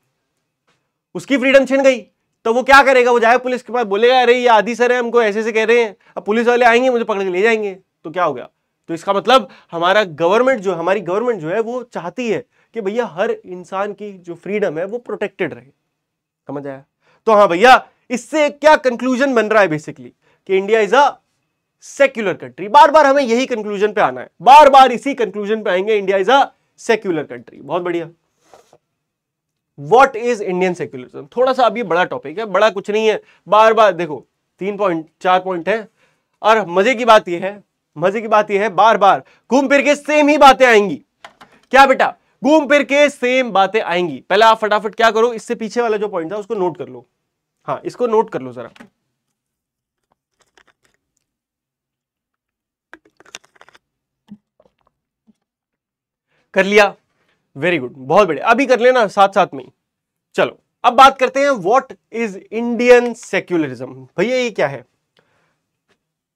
उसकी फ्रीडम छिन गई। तो वो क्या करेगा, वो जाए पुलिस के पास, बोलेगा अरे ये आदि सर है हमको ऐसे कह रहे हैं, अब पुलिस वाले आएंगे मुझे पकड़ के ले जाएंगे, तो क्या हो गया। तो इसका मतलब हमारी गवर्नमेंट जो है वो चाहती है कि भैया हर इंसान की जो फ्रीडम है वो प्रोटेक्टेड रहे। समझ आया। तो हाँ भैया, इससे क्या कंक्लूजन बन रहा है बेसिकली कि India is a secular country. बार बार हमें यही कंक्लूजन पे आना है, बार बार इसी कंक्लूजन पे आएंगे, India is a secular country. बहुत बढ़िया। व्हाट इज इंडियन सेक्युलरिज्म, थोड़ा सा अभी बड़ा टॉपिक है, बड़ा कुछ नहीं है, बार बार देखो 4 पॉइंट है, और मजे की बात यह है बार बार घूम फिर के सेम ही बातें आएंगी। क्या बेटा, घूम फिर के सेम बातें आएंगी। पहले आप फटाफट क्या करो, इससे पीछे वाला जो पॉइंट था उसको नोट कर लो। हाँ, इसको नोट कर लो जरा। कर लिया? वेरी गुड, बहुत बढ़िया। अभी कर लेना साथ साथ में। चलो अब बात करते हैं व्हाट इज इंडियन सेक्युलरिज्म। भैया ये क्या है?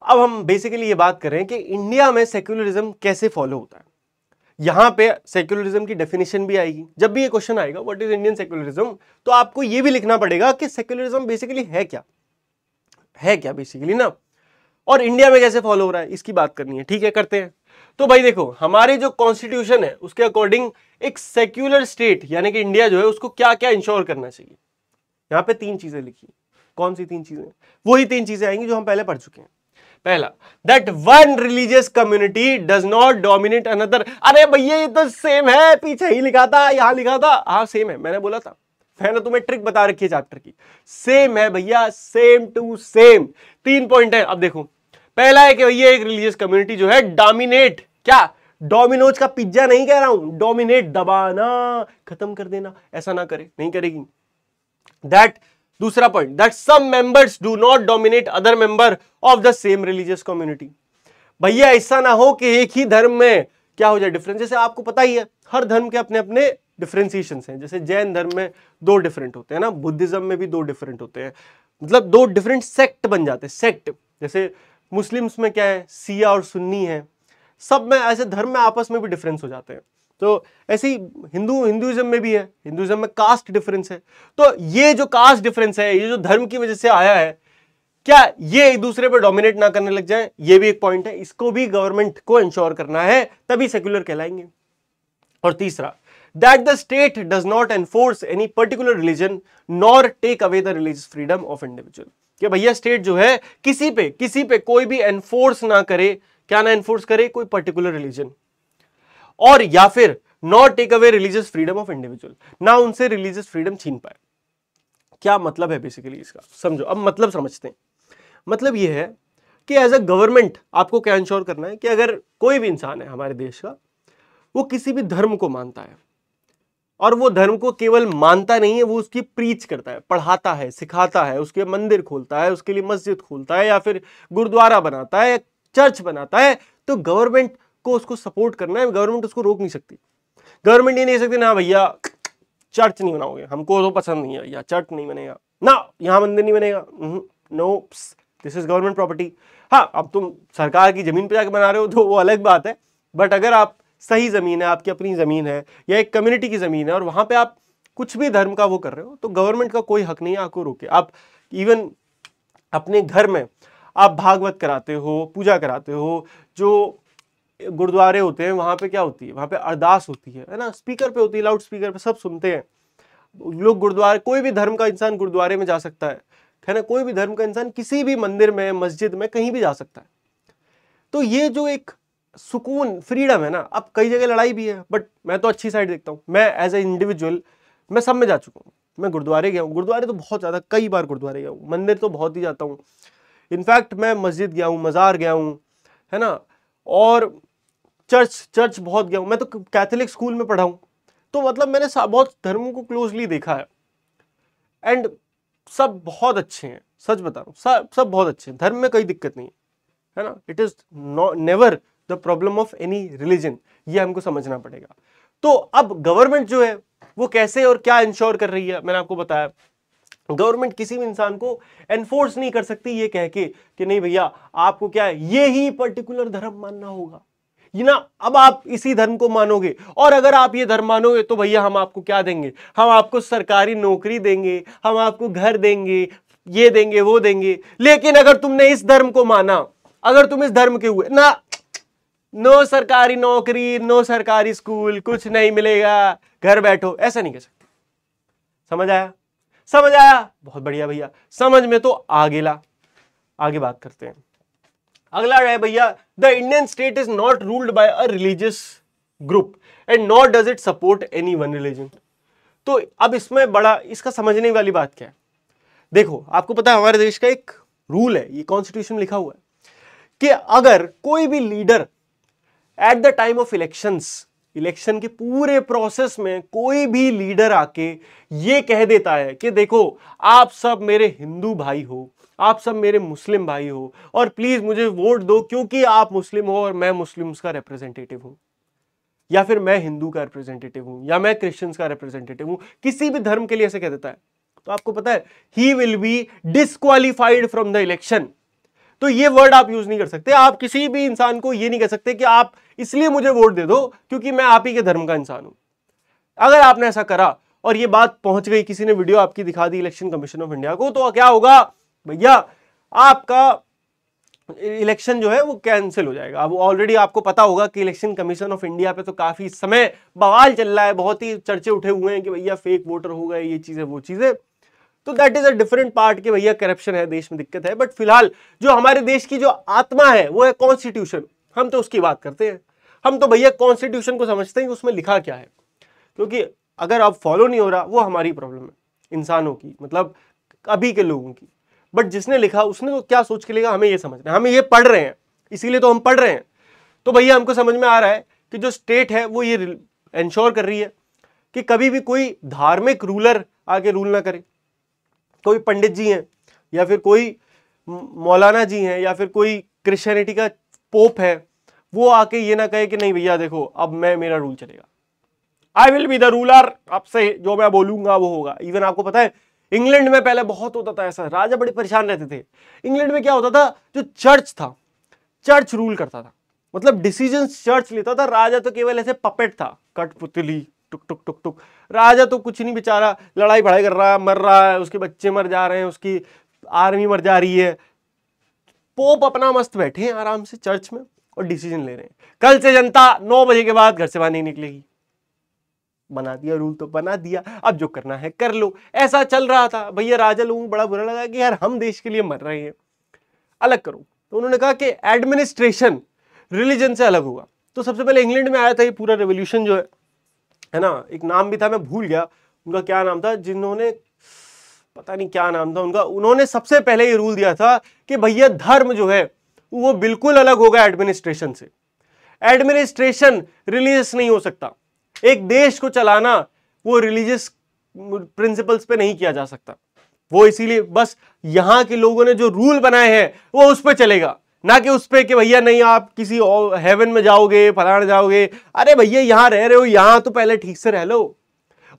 अब हम बेसिकली ये बात कर रहे हैं कि इंडिया में सेक्युलरिज्म कैसे फॉलो होता है। यहां पे सेक्युलरिज्म की डेफिनेशन भी आएगी। जब भी ये क्वेश्चन आएगा व्हाट इज इंडियन सेक्युलरिज्म, तो आपको ये भी लिखना पड़ेगा कि सेक्युलरिज्म बेसिकली है क्या बेसिकली ना, और इंडिया में कैसे फॉलो हो रहा है, इसकी बात करनी है। ठीक है, करते हैं। तो भाई देखो, हमारे जो कॉन्स्टिट्यूशन है उसके अकॉर्डिंग एक सेक्युलर स्टेट यानी कि इंडिया जो है उसको क्या क्या इंश्योर करना चाहिए। यहां पे 3 चीजें लिखी। कौन सी 3 चीजें? वही 3 चीजें आएंगी जो हम पहले पढ़ चुके हैं। पहला, that one religious community does not dominate another. अरे भैया ये तो सेम है, पीछे ही लिखा था, यहां लिखा था। हाँ सेम है, मैंने बोला था, मैंने तुम्हें ट्रिक बता रखी है चैप्टर की। सेम है भैया, सेम टू सेम। 3 पॉइंट है। अब देखो, पहला है कि भैया एक रिलीजियस कम्युनिटी जो है डोमिनेट, क्या डोमिनोज का पिज्जा नहीं कह रहा हूं, डोमिनेट दबाना, खत्म कर देना, ऐसा ना करे, नहीं करेगी। दैट दूसरा point, that some members do not dominate other member of the same religious community. भैया ऐसा ना हो कि एक ही धर्म में क्या हो जाए डिफरेंस। जैसे आपको पता ही है हर धर्म के अपने अपने डिफरेंशिएशन हैं। जैसे जैन धर्म में 2 डिफरेंट होते हैं ना, बुद्धिज्म में भी 2 डिफरेंट होते हैं, मतलब 2 डिफरेंट सेक्ट बन जाते हैं। सेक्ट जैसे मुस्लिम्स में क्या है, शिया और सुन्नी है, सब में ऐसे धर्म में आपस में भी डिफरेंस हो जाते हैं। तो ऐसे ही हिंदुइज्म में भी है, हिंदुइज्म में कास्ट डिफरेंस है। तो ये जो कास्ट डिफरेंस है, ये जो धर्म की वजह से आया है, क्या ये एक दूसरे पर डोमिनेट ना करने लग जाए, ये भी एक पॉइंट है। इसको भी गवर्नमेंट को इंश्योर करना है, तभी सेक्युलर कहलाएंगे। और तीसरा, that the state does not enforce any particular religion nor take away the religious freedom of individual. कि भैया स्टेट जो है किसी पे कोई भी एनफोर्स ना करे, क्या ना एनफोर्स करे, कोई पर्टिकुलर रिलीजन, और या फिर not take away religious freedom of individual, ना उनसे रिलीजियस फ्रीडम छीन पाए। क्या मतलब है बेसिकली इसका, समझो। अब मतलब समझते हैं। मतलब यह है कि एज अ गवर्नमेंट आपको क्या इंश्योर करना है कि अगर कोई भी इंसान है हमारे देश का, वो किसी भी धर्म को मानता है, और वो धर्म को केवल मानता नहीं है, वो उसकी प्रीच करता है, पढ़ाता है, सिखाता है, उसके मंदिर खोलता है, उसके लिए मस्जिद खोलता है, या फिर गुरुद्वारा बनाता है, चर्च बनाता है, तो गवर्नमेंट को उसको सपोर्ट करना है। गवर्नमेंट उसको रोक नहीं सकती। गवर्नमेंट ये नहीं सकती ना भैया चर्च नहीं बनाओगे, हमको तो पसंद नहीं है भैया, चर्च नहीं बनेगा ना, यहां मंदिर नहीं बनेगा, no, this is government property. हाँ, अब तुम सरकार की जमीन पे जाकर बना रहे हो तो वो अलग बात है, बट अगर आप सही जमीन है, आपकी अपनी जमीन है या एक कम्युनिटी की जमीन है, और वहां पे आप कुछ भी धर्म का वो कर रहे हो, तो गवर्नमेंट का कोई हक नहीं है आपको रोके। आप इवन अपने घर में आप भागवत कराते हो, पूजा कराते हो, जो गुरुद्वारे होते हैं वहां पे क्या होती है, वहां पे अरदास होती है ना, स्पीकर पे होती है, लाउड स्पीकर पे सब सुनते हैं लोग। गुरुद्वारे, कोई भी धर्म का इंसान गुरुद्वारे में जा सकता है ना, कोई भी धर्म का इंसान किसी भी मंदिर में, मस्जिद में, कहीं भी जा सकता है। तो ये जो एक सुकून, फ्रीडम है ना, अब कई जगह लड़ाई भी है, बट मैं तो अच्छी साइड देखता हूँ। मैं एज ए इंडिविजुअल मैं सब में जा चुका हूँ। मैं गुरुद्वारे गया हूँ, गुरुद्वारे तो बहुत ज्यादा, कई बार गुरुद्वारे गया हूँ, मंदिर तो बहुत ही जाता हूँ। इनफैक्ट मैं मस्जिद गया हूँ, मजार गया हूँ, है ना, और चर्च बहुत गया हूँ। मैं तो कैथोलिक स्कूल में पढ़ा हूँ, तो मतलब मैंने बहुत धर्मों को क्लोजली देखा है, एंड सब बहुत अच्छे हैं, सच बता रहा हूँ, सब बहुत अच्छे हैं, धर्म में कोई दिक्कत नहीं है ना। It is never the problem of any religion, ये हमको समझना पड़ेगा। तो अब गवर्नमेंट जो है वो कैसे और क्या इंश्योर कर रही है, मैंने आपको बताया। गवर्नमेंट किसी भी इंसान को एनफोर्स नहीं कर सकती ये कह के कि नहीं भैया आपको क्या है, ये ही पर्टिकुलर धर्म मानना होगा, ये ना, अब आप इसी धर्म को मानोगे, और अगर आप ये धर्म मानोगे तो भैया हम आपको क्या देंगे, हम आपको सरकारी नौकरी देंगे, हम आपको घर देंगे, ये देंगे, वो देंगे। लेकिन अगर तुमने इस धर्म को माना, अगर तुम इस धर्म के हुए ना, नो सरकारी नौकरी, नो सरकारी स्कूल, कुछ नहीं मिलेगा, घर बैठो, ऐसा नहीं कह सकते। समझ आया? समझ आया? बहुत बढ़िया भैया, समझ में तो आगे बात करते हैं। अगला है भैया, the Indian state is not ruled by a religious group and not does it support any one religion. तो अब इसमें बड़ा इसका समझने वाली बात क्या है, देखो आपको पता है हमारे देश का एक रूल है, ये कॉन्स्टिट्यूशन लिखा हुआ है कि अगर कोई भी leader at the time of elections election के पूरे प्रोसेस में कोई भी लीडर आके ये कह देता है कि देखो आप सब मेरे हिंदू भाई हो, आप सब मेरे मुस्लिम भाई हो और प्लीज मुझे वोट दो क्योंकि आप मुस्लिम हो और मैं मुस्लिम्स का रिप्रेजेंटेटिव हूं, या फिर मैं हिंदू का रिप्रेजेंटेटिव हूं, या मैं क्रिश्चियंस का रिप्रेजेंटेटिव हूं, किसी भी धर्म के लिए ऐसे कह देता है, तो आपको पता है he will be disqualified from the election. तो ये वर्ड आप यूज नहीं कर सकते। आप किसी भी इंसान को ये नहीं कह सकते कि आप इसलिए मुझे वोट दे दो क्योंकि मैं आप ही के धर्म का इंसान हूं। अगर आपने ऐसा करा और ये बात पहुंच गई, किसी ने वीडियो आपकी दिखा दी इलेक्शन कमीशन ऑफ इंडिया को, तो क्या होगा भैया, आपका इलेक्शन जो है वो कैंसिल हो जाएगा। अब ऑलरेडी आपको पता होगा कि इलेक्शन कमीशन ऑफ इंडिया पे तो काफी समय बवाल चल रहा है, बहुत ही चर्चे उठे हुए हैं कि भैया फेक वोटर हो गए, ये चीजें वो चीजें। तो that is a different part कि भैया करप्शन है, देश में दिक्कत है, बट फिलहाल जो हमारे देश की जो आत्मा है वो है कॉन्स्टिट्यूशन। हम तो उसकी बात करते हैं, हम तो भैया कॉन्स्टिट्यूशन को समझते हैं कि उसमें लिखा क्या है, क्योंकि अगर अब फॉलो नहीं हो रहा वो हमारी प्रॉब्लम है, इंसानों की, मतलब अभी के लोगों की। बट जिसने लिखा उसने तो क्या सोच के लिखा, हमें ये समझना है, हमें ये पढ़ रहे हैं, इसीलिए तो हम पढ़ रहे हैं। तो भैया हमको समझ में आ रहा है कि जो स्टेट है वो ये इंश्योर कर रही है कि कभी भी कोई धार्मिक रूलर आके रूल ना करे। कोई पंडित जी हैं या फिर कोई मौलाना जी हैं या फिर कोई क्रिश्चियनिटी का पोप है, वो आके ये ना कहे कि नहीं भैया देखो अब मेरा रूल चलेगा, I will be the ruler, आपसे जो मैं बोलूंगा वो होगा। इवन आपको पता है इंग्लैंड में पहले बहुत होता था ऐसा, राजा बड़े परेशान रहते थे। इंग्लैंड में क्या होता था, जो चर्च था, चर्च रूल करता था, मतलब डिसीजंस चर्च लेता था, राजा तो केवल ऐसे पपेट था, कठपुतली, टुक टुक टुक टुक। राजा तो कुछ नहीं, बेचारा लड़ाई भड़ाई कर रहा है, मर रहा है, उसके बच्चे मर जा रहे हैं, उसकी आर्मी मर जा रही है। पोप अपना मस्त बैठे हैं आराम से चर्च में और डिसीजन ले रहे हैं, कल से जनता 9 बजे के बाद घर से बाहर नहीं निकलेगी। बना दिया रूल तो बना दिया, अब जो करना है कर लो। ऐसा चल रहा था भैया। राजा लोगों को बड़ा बुरा लगा कि यार हम देश के लिए मर रहे हैं, अलग करो। तो उन्होंने कहा कि एडमिनिस्ट्रेशन रिलीजन से अलग होगा। तो सबसे पहले इंग्लैंड में आया था ये पूरा रेवोल्यूशन जो है ना, एक नाम भी था मैं भूल गया उनका क्या नाम था, जिन्होंने पता नहीं क्या नाम था उनका, उन्होंने सबसे पहले ये रूल दिया था कि भैया धर्म जो है वो बिल्कुल अलग होगा एडमिनिस्ट्रेशन से। एडमिनिस्ट्रेशन रिलीजियस नहीं हो सकता। एक देश को चलाना वो रिलीजियस प्रिंसिपल्स पे नहीं किया जा सकता। वो इसीलिए बस यहां के लोगों ने जो रूल बनाए हैं वो उस पर चलेगा, ना कि उस पे कि भैया नहीं आप किसी हेवन में जाओगे, फलाना जाओगे। अरे भैया यहां रह रहे हो, यहां तो पहले ठीक से रह लो।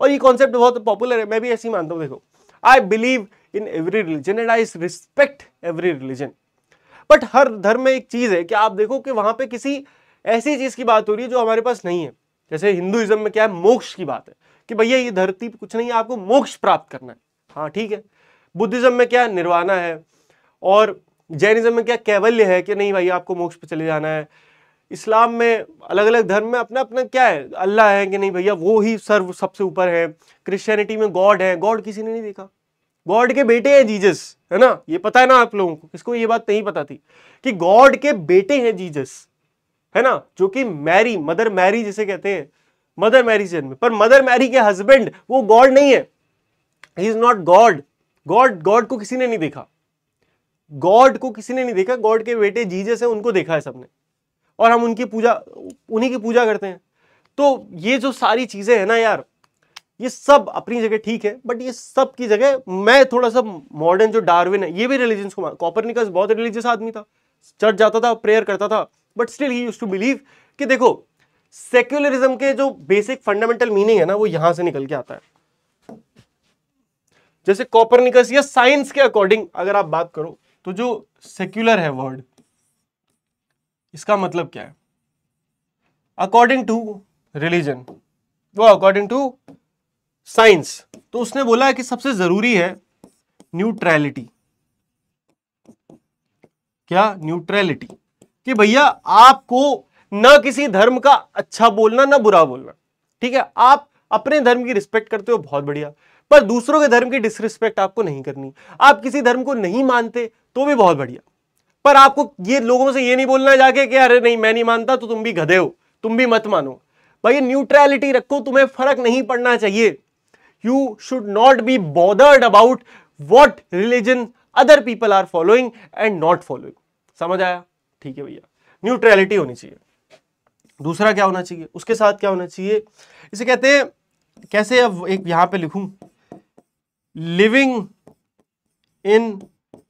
और ये कॉन्सेप्ट बहुत पॉपुलर है, मैं भी ऐसे ही मानता हूं। देखो, I believe in every religion and I respect every religion. But हर धर्म में एक चीज है कि आप देखो कि वहां पे किसी ऐसी चीज की बात हो रही है जो हमारे पास नहीं है। जैसे हिंदुइज्म में क्या है, मोक्ष की बात है कि भैया ये धरती पे कुछ नहीं है, आपको मोक्ष प्राप्त करना है, हाँ ठीक है। बुद्धिज्म में क्या, निर्वाणा है। और जैनिज्म में क्या, कैवल्य है कि नहीं भाई आपको मोक्ष पे चले जाना है। इस्लाम में, अलग अलग धर्म में अपना अपना क्या है, अल्लाह है कि नहीं भैया वो ही सर्व सबसे ऊपर है। क्रिश्चियनिटी में गॉड है, गॉड किसी ने नहीं देखा, गॉड के बेटे हैं जीसस, है ना, ये पता है ना आप लोगों को। किसको ये बात नहीं पता थी कि गॉड के बेटे हैं जीसस, है ना, जो कि मैरी, मदर मैरी जिसे कहते हैं, मदर मैरी से जन्मे। पर मदर मैरी के हस्बैंड वो गॉड नहीं है, he is not God. God को किसी ने नहीं देखा, गॉड को किसी ने नहीं देखा। गॉड के बेटे जीसस है, उनको देखा है सबने, और हम उनकी पूजा, उन्हीं की पूजा करते हैं। तो ये जो सारी चीजें हैं ना यार, ये सब अपनी जगह ठीक है, बट ये सब की जगह मैं थोड़ा सा मॉडर्न जो डार्विन है, ये भी रिलीजन को, कॉपरनिकस बहुत रिलीजियस आदमी था, चर्च जाता था, प्रेयर करता था, but still he used to believe कि देखो सेक्युलरिज्म के जो बेसिक फंडामेंटल मीनिंग है ना वो यहां से निकल के आता है। जैसे कॉपरनिकस या साइंस के अकॉर्डिंग अगर आप बात करो तो जो सेक्युलर है वर्ड, इसका मतलब क्या है, अकॉर्डिंग टू रिलीजन, वो अकॉर्डिंग टू साइंस। तो उसने बोला है कि सबसे जरूरी है न्यूट्रलिटी। क्या, न्यूट्रलिटी, कि भैया आपको ना किसी धर्म का अच्छा बोलना ना बुरा बोलना, ठीक है। आप अपने धर्म की रिस्पेक्ट करते हो, बहुत बढ़िया, पर दूसरों के धर्म की डिसरिस्पेक्ट आपको नहीं करनी। आप किसी धर्म को नहीं मानते तो भी बहुत बढ़िया, पर आपको ये लोगों से ये नहीं बोलना जाके कि अरे नहीं मैं नहीं मानता तो तुम भी गधे हो, तुम भी मत मानो। भाई न्यूट्रलिटी रखो, तुम्हें फर्क नहीं पड़ना चाहिए। You should not be bothered about what religion other people are following and not following. समझ आया? ठीक है भैया, न्यूट्रलिटी होनी चाहिए। दूसरा क्या होना चाहिए, उसके साथ क्या होना चाहिए, इसे कहते हैं कैसे, अब एक यहां पे लिखूं, लिविंग इन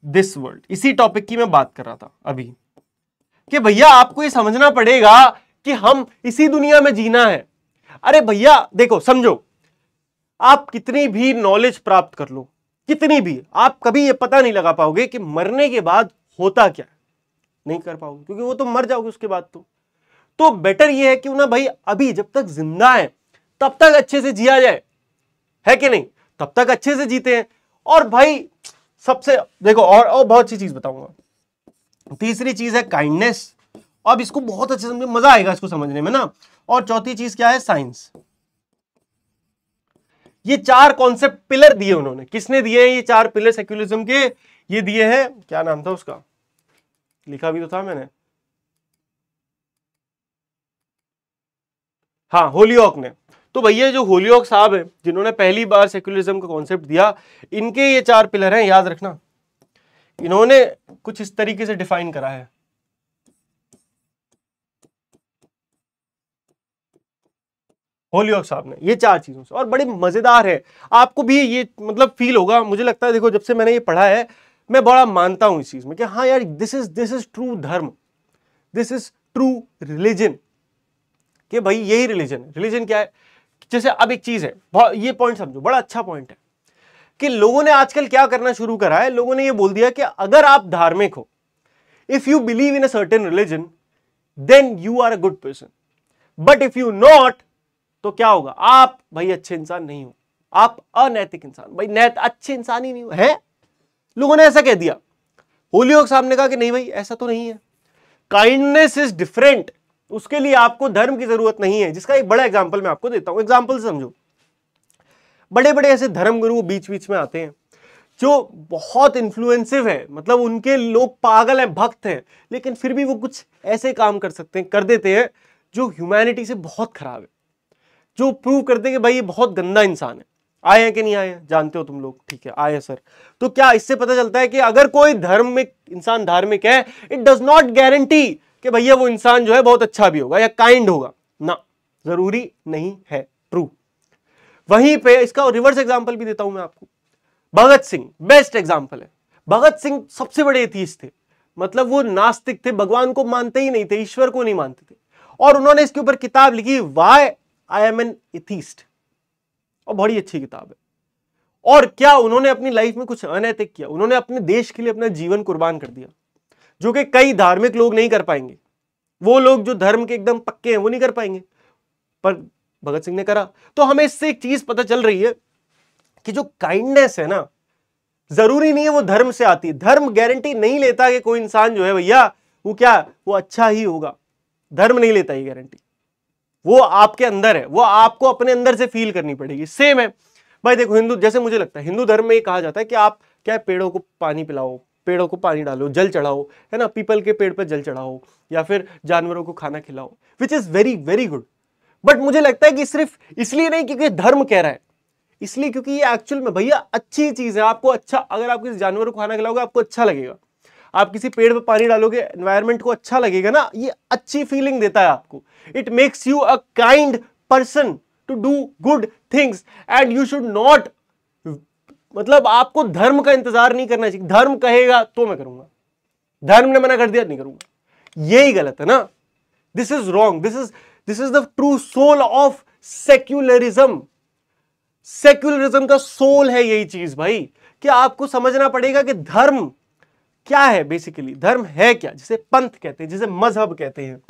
दिस वर्ल्ड। इसी टॉपिक की मैं बात कर रहा था अभी कि भैया आपको ये समझना पड़ेगा कि हम इसी दुनिया में जीना है। अरे भैया देखो, समझो, आप कितनी भी नॉलेज प्राप्त कर लो, कितनी भी, आप कभी ये पता नहीं लगा पाओगे कि मरने के बाद होता क्या है, नहीं कर पाओगे, क्योंकि वो तो मर जाओगे उसके बाद। तो बेटर ये है कि ना भाई, अभी जब तक जिंदा है तब तक अच्छे से जिया जाए, है कि नहीं, तब तक अच्छे से जीते हैं। और भाई सबसे देखो, और बहुत सी चीज बताऊंगा। तीसरी चीज है काइंडनेस, अब इसको बहुत अच्छे समझे, मजा आएगा इसको समझने में ना। और चौथी चीज क्या है, साइंस। ये चार कॉन्सेप्ट पिलर दिए उन्होंने, किसने दिए हैं ये चार पिलर सेक्युलरिज्म के, ये दिए हैं, क्या नाम था उसका, लिखा भी तो था मैंने, हाँ, होलियोक ने। तो भैया जो होलियोक साहब है, जिन्होंने पहली बार सेक्युलरिज्म का कॉन्सेप्ट दिया, इनके ये चार पिलर हैं, याद रखना। इन्होंने कुछ इस तरीके से डिफाइन करा है, होलियोक साहब ने, ये चार चीजों से, और बड़े मजेदार है। आपको भी ये मतलब फील होगा, मुझे लगता है, देखो जब से मैंने ये पढ़ा है, मैं बड़ा मानता हूं इस चीज में कि हाँ यार, दिस इज ट्रू धर्म, दिस इज ट्रू रिलीजन, कि भाई यही रिलीजन है। रिलीजन क्या है, जैसे अब एक चीज है, ये पॉइंट समझो, बड़ा अच्छा पॉइंट है, कि लोगों ने आजकल क्या करना शुरू करा है, लोगों ने ये बोल दिया कि अगर आप धार्मिक हो, if you believe in a certain religion, then you are a good person, but if you not, तो क्या होगा, आप भाई अच्छे इंसान नहीं हो, आप अनैतिक इंसान, भाई अच्छे इंसान ही नहीं हो, है, लोगों ने ऐसा कह दिया। होलियोक साहब ने कहा कि नहीं भाई, ऐसा तो नहीं है, काइंडनेस इज डिफरेंट, उसके लिए आपको धर्म की जरूरत नहीं है। जिसका एक बड़ा एग्जांपल मैं आपको देता हूं, एग्जांपल समझो। बड़े बड़े ऐसे धर्म गुरु बीच बीच में आते हैं जो बहुत इन्फ्लुएंसिव है, मतलब उनके लोग पागल हैं, भक्त हैं, लेकिन फिर भी वो कुछ ऐसे काम कर सकते हैं, कर देते हैं जो ह्यूमैनिटी से बहुत खराब है, जो प्रूव करते हैं कि भाई ये बहुत गंदा इंसान है। आए हैं कि नहीं आए हैं, जानते हो तुम लोग, ठीक है, आए सर। तो क्या इससे पता चलता है कि अगर कोई धर्म में इंसान धार्मिक है, इट डज नॉट गारंटी कि भैया वो इंसान जो है बहुत अच्छा भी होगा या काइंड होगा ना, जरूरी नहीं है, ट्रू। वहीं पे इसका रिवर्स एग्जांपल भी देता हूं मैं आपको। भगत सिंह बेस्ट एग्जांपल है। भगत सिंह सबसे बड़े एथीस्ट थे, मतलब वो नास्तिक थे, भगवान को मानते ही नहीं थे, ईश्वर को नहीं मानते थे, और उन्होंने इसके ऊपर किताब लिखी, why I am N atheist, और बड़ी अच्छी किताब है। और क्या उन्होंने अपनी लाइफ में कुछ अनैतिक किया, उन्होंने अपने देश के लिए अपना जीवन कुर्बान कर दिया, जो कि कई धार्मिक लोग नहीं कर पाएंगे। वो लोग जो धर्म के एकदम पक्के हैं वो नहीं कर पाएंगे, पर भगत सिंह ने करा। तो हमें इससे एक चीज पता चल रही है कि जो काइंडनेस है ना, जरूरी नहीं है वो धर्म से आती है। धर्म गारंटी नहीं लेता कि कोई इंसान जो है भैया वो क्या, वो अच्छा ही होगा, धर्म नहीं लेता ये गारंटी, वो आपके अंदर है, वो आपको अपने अंदर से फील करनी पड़ेगी। सेम है भाई, देखो हिंदू, जैसे मुझे लगता है हिंदू धर्म में ये कहा जाता है कि आप क्या, पेड़ों को पानी पिलाओ, पेड़ों को पानी डालो, जल चढ़ाओ, है ना, पीपल के पेड़ पर जल चढ़ाओ, या फिर जानवरों को खाना खिलाओ, which is very very good. But मुझे लगता है कि सिर्फ इसलिए नहीं क्योंकि धर्म कह रहा है, इसलिए क्योंकि ये एक्चुअल में भैया अच्छी चीज है। आपको अच्छा, अगर आप किसी जानवर को खाना खिलाओगे आपको अच्छा लगेगा, आप किसी पेड़ पर पानी डालोगे एनवायरमेंट को अच्छा लगेगा ना, ये अच्छी फीलिंग देता है आपको। It makes you a kind person to do good things, and you should not, मतलब आपको धर्म का इंतजार नहीं करना चाहिए। धर्म कहेगा तो मैं करूंगा, धर्म ने मना कर दिया नहीं करूंगा, यही गलत है ना, this is wrong, this is the true soul of secularism. Secularism का सोल है यही चीज भाई, कि आपको समझना पड़ेगा कि धर्म क्या है, बेसिकली धर्म है क्या, जिसे पंथ कहते हैं, जिसे मजहब कहते हैं,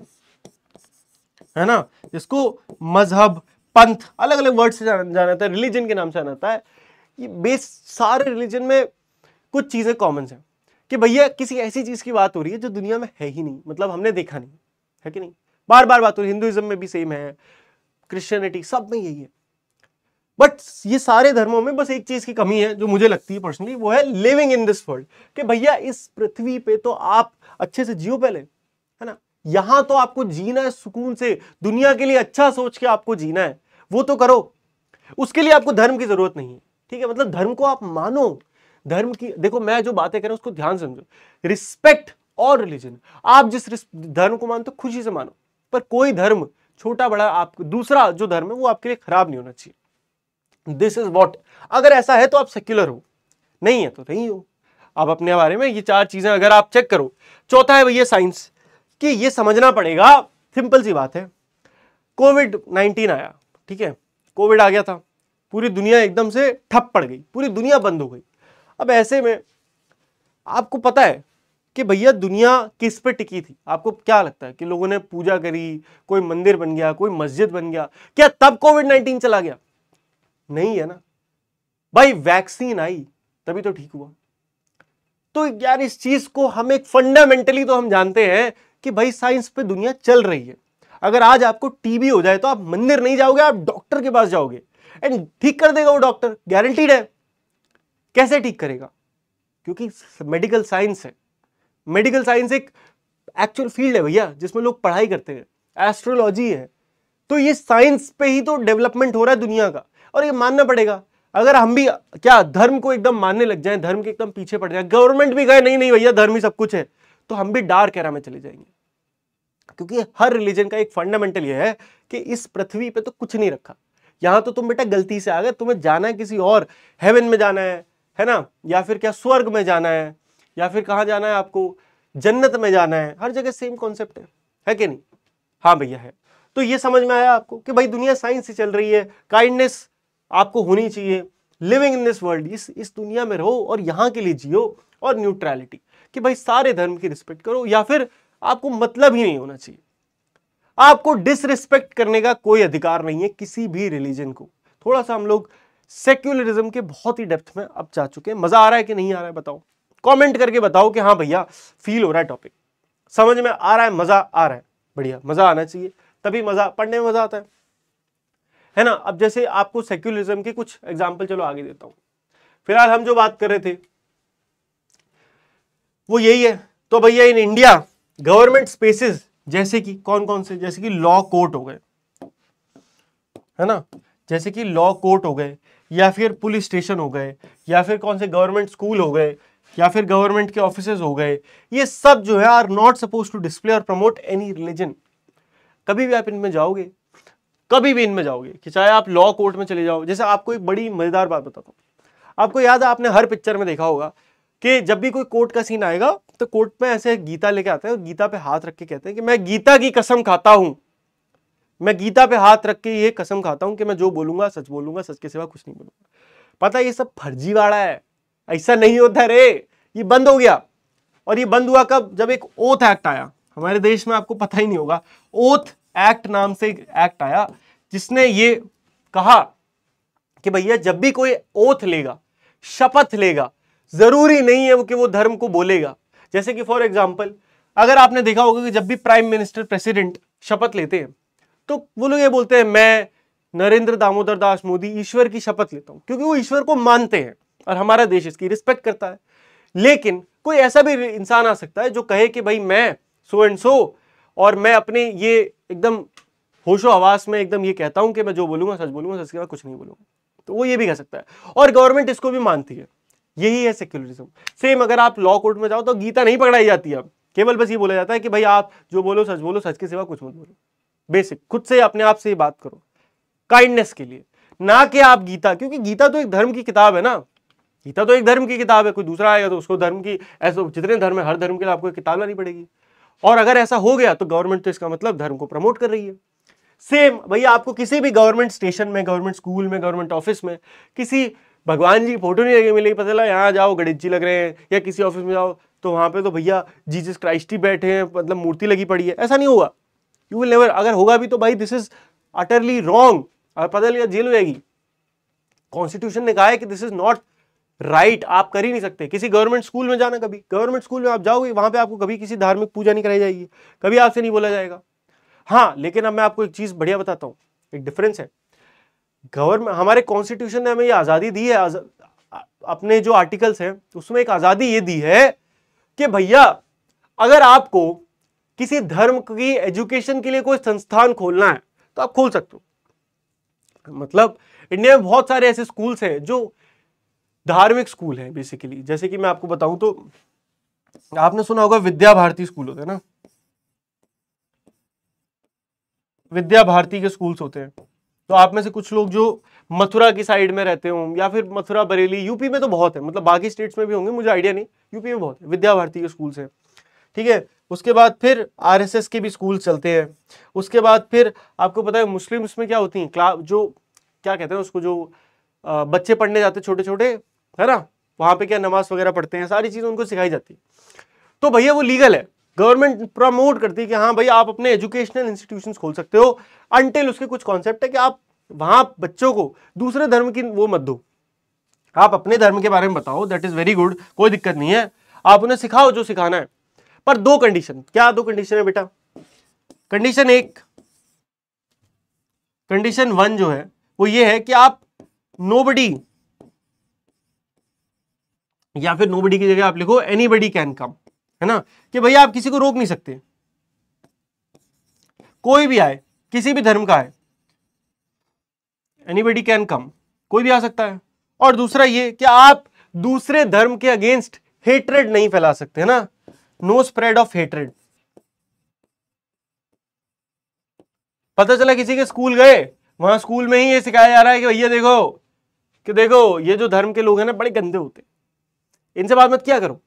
है ना, जिसको मजहब, पंथ, अलग अलग वर्ड से जाना जाता है, रिलीजन के नाम से जाना जाता है। ये बेस सारे रिलीजन में कुछ चीजें कॉमन है कि भैया किसी ऐसी चीज की बात हो रही है जो दुनिया में है ही नहीं, मतलब हमने देखा नहीं है कि नहीं, बार बार बात हो रही है। हिंदुइज्म में भी सेम है, क्रिश्चियनिटी, सब में यही है। बट ये सारे धर्मों में बस एक चीज की कमी है जो मुझे लगती है पर्सनली, वो है लिविंग इन दिस वर्ल्ड, कि भैया इस पृथ्वी पे तो आप अच्छे से जियो पहले, है ना, यहां तो आपको जीना है सुकून से, दुनिया के लिए अच्छा सोच के आपको जीना है, वो तो करो, उसके लिए आपको धर्म की जरूरत नहीं है, ठीक है। मतलब धर्म को आप मानो, धर्म की, देखो मैं जो बातें कर रहा हूं उसको ध्यान समझो, रिस्पेक्ट और रिलीजन, आप जिस धर्म को मानते हो खुशी से मानो, पर कोई धर्म छोटा बड़ा आप दूसरा जो धर्म है वो आपके लिए खराब नहीं होना चाहिए। This is what. अगर ऐसा है तो आप सेक्युलर हो, नहीं है तो नहीं हो। आप अपने बारे में ये 4 चीजें अगर आप चेक करो। चौथा है भैया साइंस, कि ये समझना पड़ेगा, सिंपल सी बात है। कोविड-19 आया, ठीक है, कोविड आ गया था, पूरी दुनिया एकदम से ठप पड़ गई, पूरी दुनिया बंद हो गई। अब ऐसे में आपको पता है कि भैया दुनिया किस पे टिकी थी? आपको क्या लगता है कि लोगों ने पूजा करी, कोई मंदिर बन गया, कोई मस्जिद बन गया, क्या तब कोविड-19 चला गया? नहीं है ना भाई, वैक्सीन आई तभी तो ठीक हुआ। तो यार इस चीज को हम एक फंडामेंटली तो हम जानते हैं कि भाई साइंस पे दुनिया चल रही है। अगर आज आपको टीबी हो जाए तो आप मंदिर नहीं जाओगे, आप डॉक्टर के पास जाओगे एंड ठीक कर देगा वो डॉक्टर, गारंटीड है। कैसे ठीक करेगा? क्योंकि मेडिकल साइंस है। मेडिकल साइंस एक एक्चुअल फील्ड है भैया, जिसमें लोग पढ़ाई करते हैं, एस्ट्रोलॉजी है। तो ये साइंस पे ही तो डेवलपमेंट हो रहा है दुनिया का, और ये मानना पड़ेगा। अगर हम भी क्या धर्म को एकदम मानने लग जाएं, धर्म के एकदम पीछे पड़ जाए, गवर्नमेंट भी कहे नहीं नहीं भैया धर्म ही सब कुछ है, तो हम भी डार्क एरा में चले जाएंगे। क्योंकि हर रिलीजन का एक फंडामेंटल ये है कि इस पृथ्वी पे तो कुछ नहीं रखा, यहां तो तुम बेटा गलती से आ गए, तुम्हें जाना है किसी और, हेवन में जाना है ना, या फिर क्या स्वर्ग में जाना है, या फिर कहां जाना है आपको, जन्नत में जाना है। हर जगह सेम कॉन्सेप्ट है कि नहीं? हाँ भैया है। तो ये समझ में आया आपको कि भाई दुनिया साइंस से चल रही है, काइंडनेस आपको होनी चाहिए, लिविंग इन दिस वर्ल्ड, इस दुनिया में रहो और यहां के लिए जियो, और न्यूट्रलिटी कि भाई सारे धर्म की रिस्पेक्ट करो, या फिर आपको मतलब ही नहीं होना चाहिए। आपको डिसरिस्पेक्ट करने का कोई अधिकार नहीं है किसी भी रिलीजन को। थोड़ा सा हम लोग सेक्युलरिज्म के बहुत ही डेप्थ में अब जा चुके हैं। मजा आ रहा है कि नहीं आ रहा है बताओ, कमेंट करके बताओ कि हाँ भैया फील हो रहा है, टॉपिक समझ में आ रहा है, मजा आ रहा है। बढ़िया, मजा आना चाहिए, तभी मजा पढ़ने में मजा आता है ना। अब जैसे आपको सेक्युलरिज्म के कुछ एग्जांपल चलो आगे देता हूं। फिलहाल हम जो बात कर रहे थे वो यही है। तो भैया इन इंडिया गवर्नमेंट स्पेसेस जैसे कि कौन कौन से, जैसे कि लॉ कोर्ट हो गए, है ना, जैसे कि लॉ कोर्ट हो गए, या फिर पुलिस स्टेशन हो गए, या फिर कौन से गवर्नमेंट स्कूल हो गए, या फिर गवर्नमेंट के ऑफिसेज हो गए, ये सब जो है are not suppose to display और प्रमोट एनी रिलीजन। कभी भी आप इनमें जाओगे, कभी भी इनमें जाओगे, कि चाहे आप लॉ कोर्ट में चले जाओ। जैसे आपको एक बड़ी मजेदार बात बताता हूँ, आपको याद है, आपने हर पिक्चर में देखा होगा कि जब भी कोई कोर्ट का सीन आएगा तो कोर्ट में ऐसे गीता लेके आते हैं और गीता पे हाथ रख के कहते हैं कि मैं गीता की कसम खाता हूं, मैं गीता पे हाथ रख के ये कसम खाता हूं कि मैं जो बोलूंगा सच बोलूंगा, सच के सिवा कुछ नहीं बोलूंगा। पता है ये सब फर्जीवाड़ा है, ऐसा नहीं होता रे, ये बंद हो गया। और ये बंद हुआ कब? जब एक ओथ एक्ट आया हमारे देश में, आपको पता ही नहीं होगा, ओथ एक्ट नाम से एक एक्ट आया जिसने ये कहा कि भैया जब भी कोई ओथ लेगा, शपथ लेगा, जरूरी नहीं है कि वो धर्म को बोलेगा। जैसे कि फॉर एग्जांपल अगर आपने देखा होगा कि जब भी प्राइम मिनिस्टर, प्रेसिडेंट शपथ लेते हैं तो वो लोग ये बोलते हैं मैं नरेंद्र दामोदर दास मोदी ईश्वर की शपथ लेता हूं, क्योंकि वो ईश्वर को मानते हैं और हमारा देश इसकी रिस्पेक्ट करता है। लेकिन कोई ऐसा भी इंसान आ सकता है जो कहे कि भाई मैं सो एंड सो, और मैं अपने ये एकदम होशो हवास में एकदम ये कहता हूं कि मैं जो बोलूंगा सच बोलूंगा, सच के बाद कुछ नहीं बोलूंगा। तो वो ये भी कह सकता है और गवर्नमेंट इसको भी मानती है। यही है सेक्युलरिज्म। सेम अगर आप लॉ कोर्ट में जाओ तो गीता नहीं पकड़ाई जाती है, केवल बस ये बोला जाता है कि भाई आप जो बोलो सच बोलो, सच के सिवा कुछ मत बोलो। बेसिक खुद से अपने आप से बात करो काइंडनेस के लिए, ना कि आप गीता, क्योंकि गीता तो एक धर्म की किताब है ना, गीता तो एक धर्म की किताब है। कोई दूसरा आएगा तो उसको धर्म की, ऐसे जितने धर्म है हर धर्म के लिए आपको किताब लानी पड़ेगी। और अगर ऐसा हो गया तो गवर्नमेंट तो इसका मतलब धर्म को प्रमोट कर रही है। सेम भैया आपको किसी भी गवर्नमेंट स्टेशन में, गवर्नमेंट स्कूल में, गवर्नमेंट ऑफिस में किसी भगवान जी की फोटो नहीं लगी मिलेगी, पता चला यहाँ जाओ गणेश जी लग रहे हैं, या किसी ऑफिस में जाओ तो वहां पे तो भैया जीसस क्राइस्ट ही बैठे हैं, मतलब मूर्ति लगी पड़ी है। ऐसा नहीं होगा, यू विल नेवर। अगर होगा भी तो भाई दिस इज अटरली रॉन्ग, और पता लगा जेल हो जाएगी। कॉन्स्टिट्यूशन ने कहा है कि दिस इज नॉट राइट, आप कर ही नहीं सकते। किसी गवर्नमेंट स्कूल में जाना, कभी गवर्नमेंट स्कूल में आप जाओगे वहां पे आपको कभी किसी धार्मिक पूजा नहीं कराई जाएगी, कभी आपसे नहीं बोला जाएगा। हाँ, लेकिन अब मैं आपको एक चीज बढ़िया बताता हूं, एक डिफरेंस है। गवर्नमेंट, हमारे कॉन्स्टिट्यूशन ने हमें ये आजादी दी है, अपने जो आर्टिकल्स हैं उसमें एक आजादी ये दी है कि भैया अगर आपको किसी धर्म की एजुकेशन के लिए कोई संस्थान खोलना है तो आप खोल सकते हो। मतलब इंडिया में बहुत सारे ऐसे स्कूल्स हैं जो धार्मिक स्कूल हैं बेसिकली। जैसे कि मैं आपको बताऊं तो आपने सुना होगा विद्या भारती स्कूल होता है ना, विद्या भारती के स्कूल्स होते हैं। तो आप में से कुछ लोग जो मथुरा की साइड में रहते हो या फिर मथुरा बरेली, यूपी में तो बहुत है, मतलब बाकी स्टेट्स में भी होंगे, मुझे आइडिया नहीं, यूपी में बहुत है, विद्या भारती के स्कूल्स हैं, ठीक है। उसके बाद फिर आरएसएस के भी स्कूल चलते हैं। उसके बाद फिर आपको पता है मुस्लिम्स में क्या होती हैं, क्लास जो क्या कहते हैं उसको, जो बच्चे पढ़ने जाते छोटे छोटे, है ना, वहां पे क्या नमाज वगैरह पढ़ते हैं, सारी चीजें उनको सिखाई जाती है। तो भैया वो लीगल है, गवर्नमेंट प्रमोट करती है कि हाँ भाई आप अपने एजुकेशनल इंस्टीट्यूशंस खोल सकते हो, अनटिल उसके कुछ कॉन्सेप्ट है कि आप वहां बच्चों को दूसरे धर्म की वो मत दो, आप अपने धर्म के बारे में बताओ, दैट इज वेरी गुड, कोई दिक्कत नहीं है, आप उन्हें सिखाओ जो सिखाना है। पर दो कंडीशन, क्या दो कंडीशन है बेटा? कंडीशन एक, कंडीशन वन जो है वो ये है कि आप नोबडी, या फिर नोबडी की जगह आप लिखो एनीबडी कैन कम, है ना, कि भैया आप किसी को रोक नहीं सकते, कोई भी आए, किसी भी धर्म का है, एनीबडी कैन कम, कोई भी आ सकता है। और दूसरा ये कि आप दूसरे धर्म के अगेंस्ट हेट्रेड नहीं फैला सकते, है ना, नो स्प्रेड ऑफ हेट्रेड। पता चला किसी के स्कूल गए, वहां स्कूल में ही ये सिखाया जा रहा है कि भैया देखो कि देखो ये जो धर्म के लोग हैं ना बड़े गंदे होते, इनसे बात मत किया करो,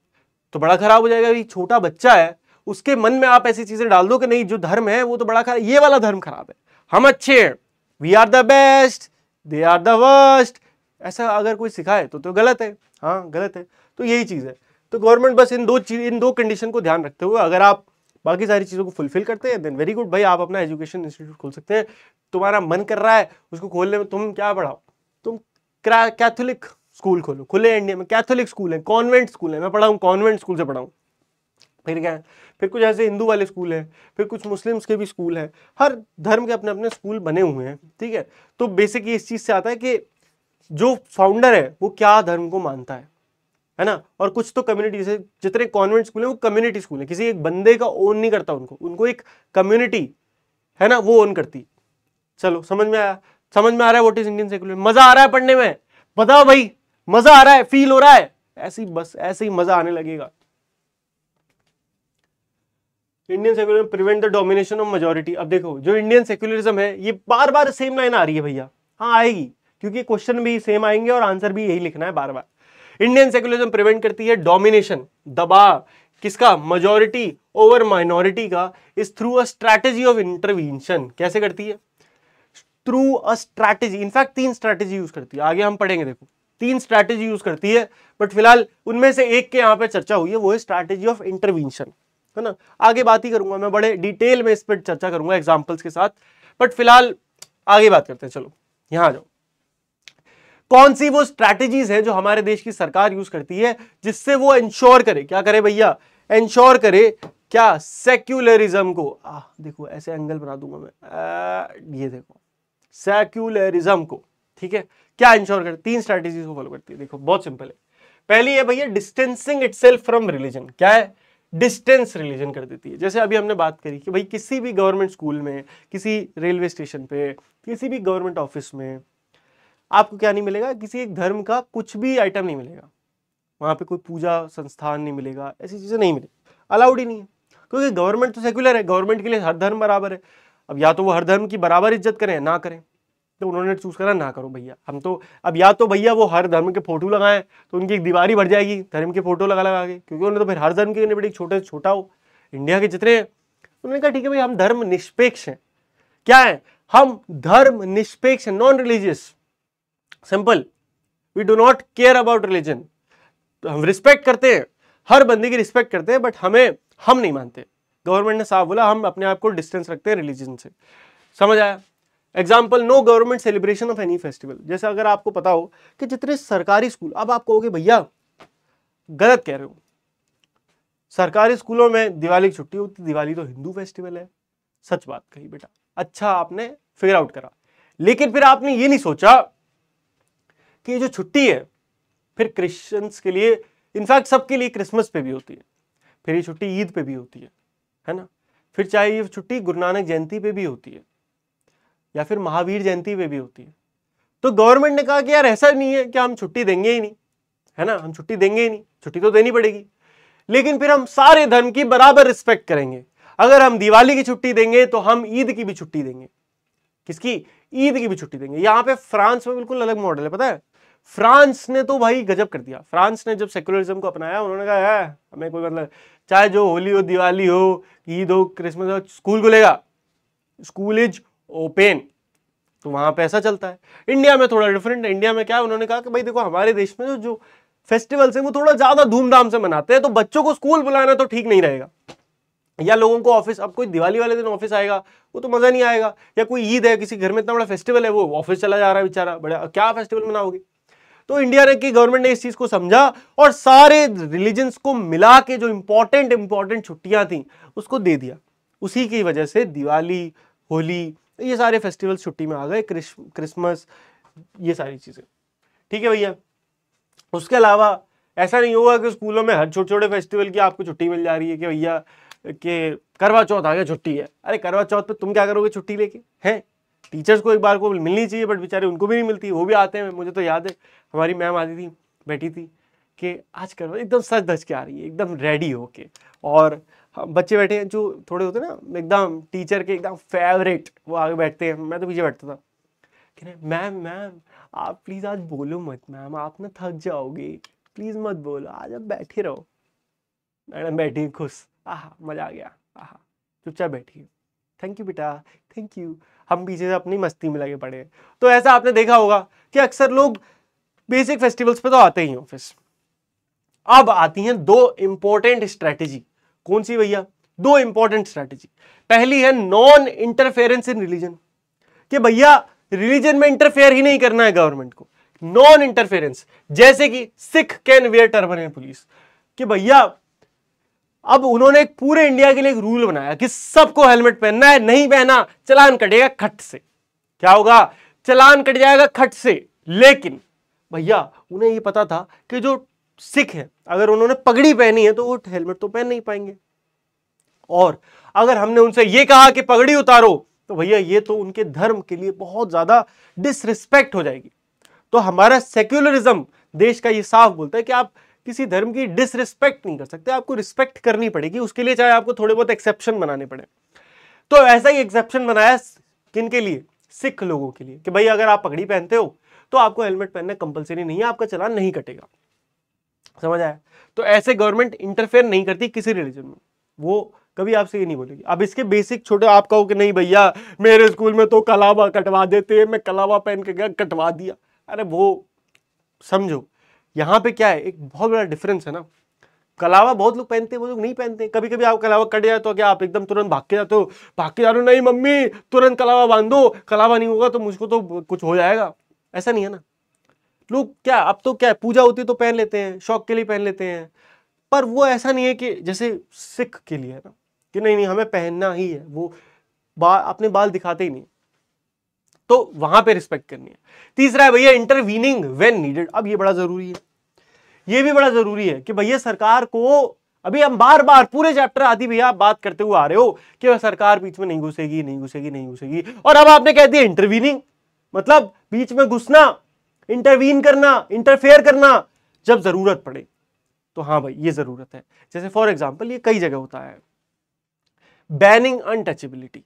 तो बड़ा खराब हो जाएगा। भाई छोटा बच्चा है, उसके मन में आप ऐसी चीजें डाल दो कि नहीं जो धर्म है वो तो बड़ा खराब, ये वाला धर्म खराब है, हम अच्छे हैं, we are the best, they are the worst, ऐसा अगर कोई सिखाए तो गलत है, हाँ गलत है। तो यही चीज है। तो गवर्नमेंट बस इन दो कंडीशन को ध्यान रखते हुए अगर आप बाकी सारी चीजों को फुलफिल करते हैं देन वेरी गुड, भाई आप अपना एजुकेशन इंस्टीट्यूट खोल सकते हैं। तुम्हारा मन कर रहा है उसको खोलने में, तुम क्या पढ़ाओ, तुम कैथोलिक स्कूल खोलो, खुले इंडिया में कैथोलिक स्कूल है, कॉन्वेंट स्कूल है, मैं पढ़ा हूँ कॉन्वेंट स्कूल से पढ़ा हूँ। फिर क्या है, फिर कुछ ऐसे हिंदू वाले स्कूल है, फिर कुछ मुस्लिम्स के भी स्कूल है, हर धर्म के अपने अपने स्कूल बने हुए हैं, ठीक है। तो बेसिकली इस चीज से आता है कि जो फाउंडर है वो क्या धर्म को मानता है ना। और कुछ तो कम्युनिटी, जैसे जितने कॉन्वेंट स्कूल है वो कम्युनिटी स्कूल है, किसी एक बंदे का ओन नहीं करता उनको एक कम्युनिटी है ना वो ओन करती। चलो समझ में आया, समझ में आ रहा है व्हाट इज इंडियन सेक्युलर, मजा आ रहा है पढ़ने में, बताओ भाई मजा आ रहा है, फील हो रहा है, ऐसी बस ऐसे ही मजा आने लगेगा। Indian secularism prevent the domination of majority. अब देखो जो इंडियन सेक्युलरिज्म है ये बार बार सेम लाइन आ रही है भैया, हाँ आएगी क्योंकि क्वेश्चन भी सेम आएंगे और आंसर भी यही लिखना है बार बार। इंडियन सेक्युलरिज्म प्रिवेंट करती है डोमिनेशन, दबाव किसका, मेजॉरिटी ओवर माइनॉरिटी का, is through a strategy of intervention. कैसे करती है? Through a strategy, in fact 3 strategy use करती है, आगे हम पढ़ेंगे, देखो 3 स्ट्रैटेजी यूज करती है, बट फिलहाल उनमें से एक के यहां पे चर्चा हुई है, वो है स्ट्रैटेजी ऑफ इंटरवेंशन, है ना। आगे बात ही करूंगा मैं, बड़े डिटेल में इस पर चर्चा करूंगा एग्जांपल्स के साथ, बट फिलहाल आगे बात करते हैं। चलो यहां आ जाओ, कौन सी वो स्ट्रैटेजीज है जो हमारे देश की सरकार यूज करती है जिससे वो इंश्योर करे, क्या करे भैया, इंश्योर करे क्या, सेक्युलरिज्म को, देखो ऐसे एंगल बना दूंगा मैं, ये देखो सेक्युलरिज्म को, ठीक है, क्या इंश्योर करती, 3 स्ट्रैटेजीज को फॉलो करती है। देखो बहुत सिंपल है, पहली है भैया डिस्टेंसिंग इटसेल्फ फ्रॉम रिलीजन। क्या है? डिस्टेंस रिलीजन कर देती है। जैसे अभी हमने बात करी कि भाई किसी भी गवर्नमेंट स्कूल में, किसी रेलवे स्टेशन पे, किसी भी गवर्नमेंट ऑफिस में आपको क्या नहीं मिलेगा, किसी एक धर्म का कुछ भी आइटम नहीं मिलेगा, वहां पे कोई पूजा संस्थान नहीं मिलेगा, ऐसी चीजें नहीं मिलेगी, अलाउड ही नहीं है, क्योंकि गवर्नमेंट तो सेक्युलर है, गवर्नमेंट के लिए हर धर्म बराबर है। अब या तो वो हर धर्म की बराबर इज्जत करें ना करें, तो उन्होंने चूज करा ना करो भैया, हम तो अब या तो भैया वो हर धर्म के फोटो लगाएं तो उनकी एक दीवार ही भर जाएगी धर्म के फोटो लगा लगा के, क्योंकि उन्होंने तो फिर हर धर्म के बड़ी छोटे से छोटा हो, इंडिया के जितने हैं। उन्होंने कहा ठीक है भाई हम धर्म निष्पेक्ष हैं। क्या है? हम धर्म निष्पेक्ष, non religious, simple, we do not care about religion. हम रिस्पेक्ट करते हैं, हर बंदे की रिस्पेक्ट करते हैं, बट हम नहीं मानते। गवर्नमेंट ने साफ बोला हम अपने आप को डिस्टेंस रखते हैं रिलीजन से। समझ आया? Example, no government celebration of any festival. जैसे अगर आपको पता हो कि जितने सरकारी स्कूल, अब आप कहोगे भैया गलत कह रहे हो, सरकारी स्कूलों में दिवाली की छुट्टी होती, दिवाली तो हिंदू फेस्टिवल है। सच बात कही बेटा, अच्छा आपने फिगर आउट करा, लेकिन फिर आपने ये नहीं सोचा कि जो छुट्टी है फिर क्रिश्चियंस के लिए, इनफैक्ट सबके लिए क्रिसमस पे भी होती है, फिर ये छुट्टी ईद पे भी होती है ना, फिर चाहे ये छुट्टी गुरु नानक जयंती पे भी होती है या फिर महावीर जयंती पे भी होती है। तो गवर्नमेंट ने कहा कि यार ऐसा नहीं है कि हम छुट्टी देंगे ही नहीं, है ना, हम छुट्टी देंगे ही नहीं, छुट्टी तो देनी पड़ेगी, लेकिन फिर हम सारे धर्म की बराबर रिस्पेक्ट करेंगे। अगर हम दिवाली की छुट्टी देंगे तो हम ईद की भी छुट्टी देंगे। किसकी? ईद की भी छुट्टी देंगे। यहां पे फ्रांस में बिल्कुल अलग मॉडल है, पता है? फ्रांस ने तो भाई गजब कर दिया। फ्रांस ने जब सेक्युलरिज्म को अपनाया, उन्होंने कहा है हमें कोई मतलब, चाहे जो होली हो, दिवाली हो, ईद हो, क्रिसमस हो, स्कूल खुलेगा, स्कूल इज ओपन। तो वहां पे ऐसा चलता है। इंडिया में थोड़ा डिफरेंट है। इंडिया में क्या, उन्होंने कहा कि भाई देखो हमारे देश में जो फेस्टिवल्स है वो थोड़ा ज्यादा धूमधाम से मनाते हैं, तो बच्चों को स्कूल बुलाना तो ठीक नहीं रहेगा, या लोगों को ऑफिस, अब कोई दिवाली वाले दिन ऑफिस आएगा वो तो मजा नहीं आएगा, या कोई ईद है, किसी घर में इतना बड़ा फेस्टिवल है, वो ऑफिस चला जा रहा है बेचारा, बड़ा क्या फेस्टिवल मनाओगे? तो इंडिया की गवर्नमेंट ने इस चीज को समझा और सारे रिलीजन्स को मिला के जो इंपॉर्टेंट छुट्टियां थी उसको दे दिया। उसी की वजह से दिवाली, होली, ये सारे फेस्टिवल छुट्टी में आ गए, क्रिसमस, ये सारी चीजें। ठीक है भैया। उसके अलावा ऐसा नहीं होगा कि स्कूलों में हर छोटे छोटे फेस्टिवल की आपको छुट्टी मिल जा रही है कि भैया कि करवा चौथ आ गया छुट्टी है। अरे करवा चौथ पे तुम क्या करोगे छुट्टी लेके? हैं टीचर्स को एक बार को मिलनी चाहिए, बट बेचारे उनको भी नहीं मिलती, वो भी आते हैं। मुझे तो याद है हमारी मैम आती थी, बैठी थी कि आज करवा, एकदम सच धज के आ रही है, एकदम रेडी होके, और बच्चे बैठे हैं जो थोड़े होते हैं ना एकदम टीचर के एकदम फेवरेट, वो आगे बैठते हैं, मैं तो पीछे बैठता था कि मैम आप प्लीज आज बोलो मत, मैम आप ना थक जाओगे, प्लीज मत बोलो, आज आप बैठे रहो। मैडम बैठी खुश, आहा मजा आ गया, आहा चुपचाप बैठी, थैंक यू बेटा, थैंक यू। हम पीछे से अपनी मस्ती में लगे पड़े। तो ऐसा आपने देखा होगा कि अक्सर लोग बेसिक फेस्टिवल्स पे तो आते ही ऑफिस। अब आती हैं दो इंपॉर्टेंट स्ट्रेटेजी। कौन सी भैया? दो इंपॉर्टेंट स्ट्रेटेजी। पहली है नॉन इंटरफेरेंस इन रिलीजन, कि भैया रिलीजन में इंटरफेयर ही नहीं करना है गवर्नमेंट को। नॉन इंटरफेरेंस, जैसे कि Sikh can wear turban in police, कि भैया अब उन्होंने एक पूरे इंडिया के लिए एक रूल बनाया कि सबको हेलमेट पहनना है, नहीं पहना चालान कटेगा खट से। क्या होगा? चालान कट जाएगा खट से। लेकिन भैया उन्हें यह पता था कि जो सिख है अगर उन्होंने पगड़ी पहनी है तो वो हेलमेट तो पहन नहीं पाएंगे, और अगर हमने उनसे यह कहा कि पगड़ी उतारो तो भैया ये तो उनके धर्म के लिए बहुत ज्यादा डिसरिस्पेक्ट हो जाएगी। तो हमारा सेक्युलरिज्म देश का ये साफ बोलता है कि आप किसी धर्म की डिसरिस्पेक्ट नहीं कर सकते, आपको रिस्पेक्ट करनी पड़ेगी, उसके लिए चाहे आपको थोड़े बहुत एक्सेप्शन बनाने पड़े। तो ऐसा ही एक्सेप्शन बनाया किनके लिए? सिख लोगों के लिए, कि भाई अगर आप पगड़ी पहनते हो तो आपको हेलमेट पहनना कंपलसरी नहीं है, आपका चालान नहीं कटेगा। समझ आया? तो ऐसे गवर्नमेंट इंटरफेयर नहीं करती किसी रिलीजन में, वो कभी आपसे ये नहीं बोलेगी। अब इसके बेसिक छोटे आप कहो कि नहीं भैया मेरे स्कूल में तो कलावा कटवा देते हैं, मैं कलावा पहन के गया कटवा दिया। अरे वो समझो यहां पे क्या है, एक बहुत बड़ा डिफरेंस है ना। कलावा बहुत लोग पहनते हैं, वो लोग नहीं पहनते। कभी कभी आप कलावा कट जाए तो क्या आप एकदम तुरंत भाग के जाते हो? भाग के जा रहे हो, नहीं मम्मी तुरंत कलावा बांध दो, कलावा नहीं होगा तो मुझको तो कुछ हो जाएगा। ऐसा नहीं है ना। लोग क्या, अब तो क्या पूजा होती है तो पहन लेते हैं, शौक के लिए पहन लेते हैं, पर वो ऐसा नहीं है कि जैसे सिख के लिए है ना कि नहीं हमें पहनना ही है, वो अपने बाल दिखाते ही नहीं, तो वहां पे रिस्पेक्ट करनी है। तीसरा है भैया इंटरवीनिंग व्हेन नीडेड। अब ये बड़ा जरूरी है, ये भी बड़ा जरूरी है कि भैया सरकार को, अभी हम बार बार पूरे चैप्टर आदि भैया बात करते हुए आ रहे हो कि सरकार बीच में नहीं घुसेगी, नहीं घुसेगी, नहीं घुसेगी, और अब आपने कह दिया इंटरवीनिंग, मतलब बीच में घुसना, इंटरवीन करना, इंटरफेयर करना जब जरूरत पड़े। तो हाँ भाई ये जरूरत है। जैसे फॉर एग्जांपल ये कई जगह होता है, बैनिंग अनटचेबिलिटी।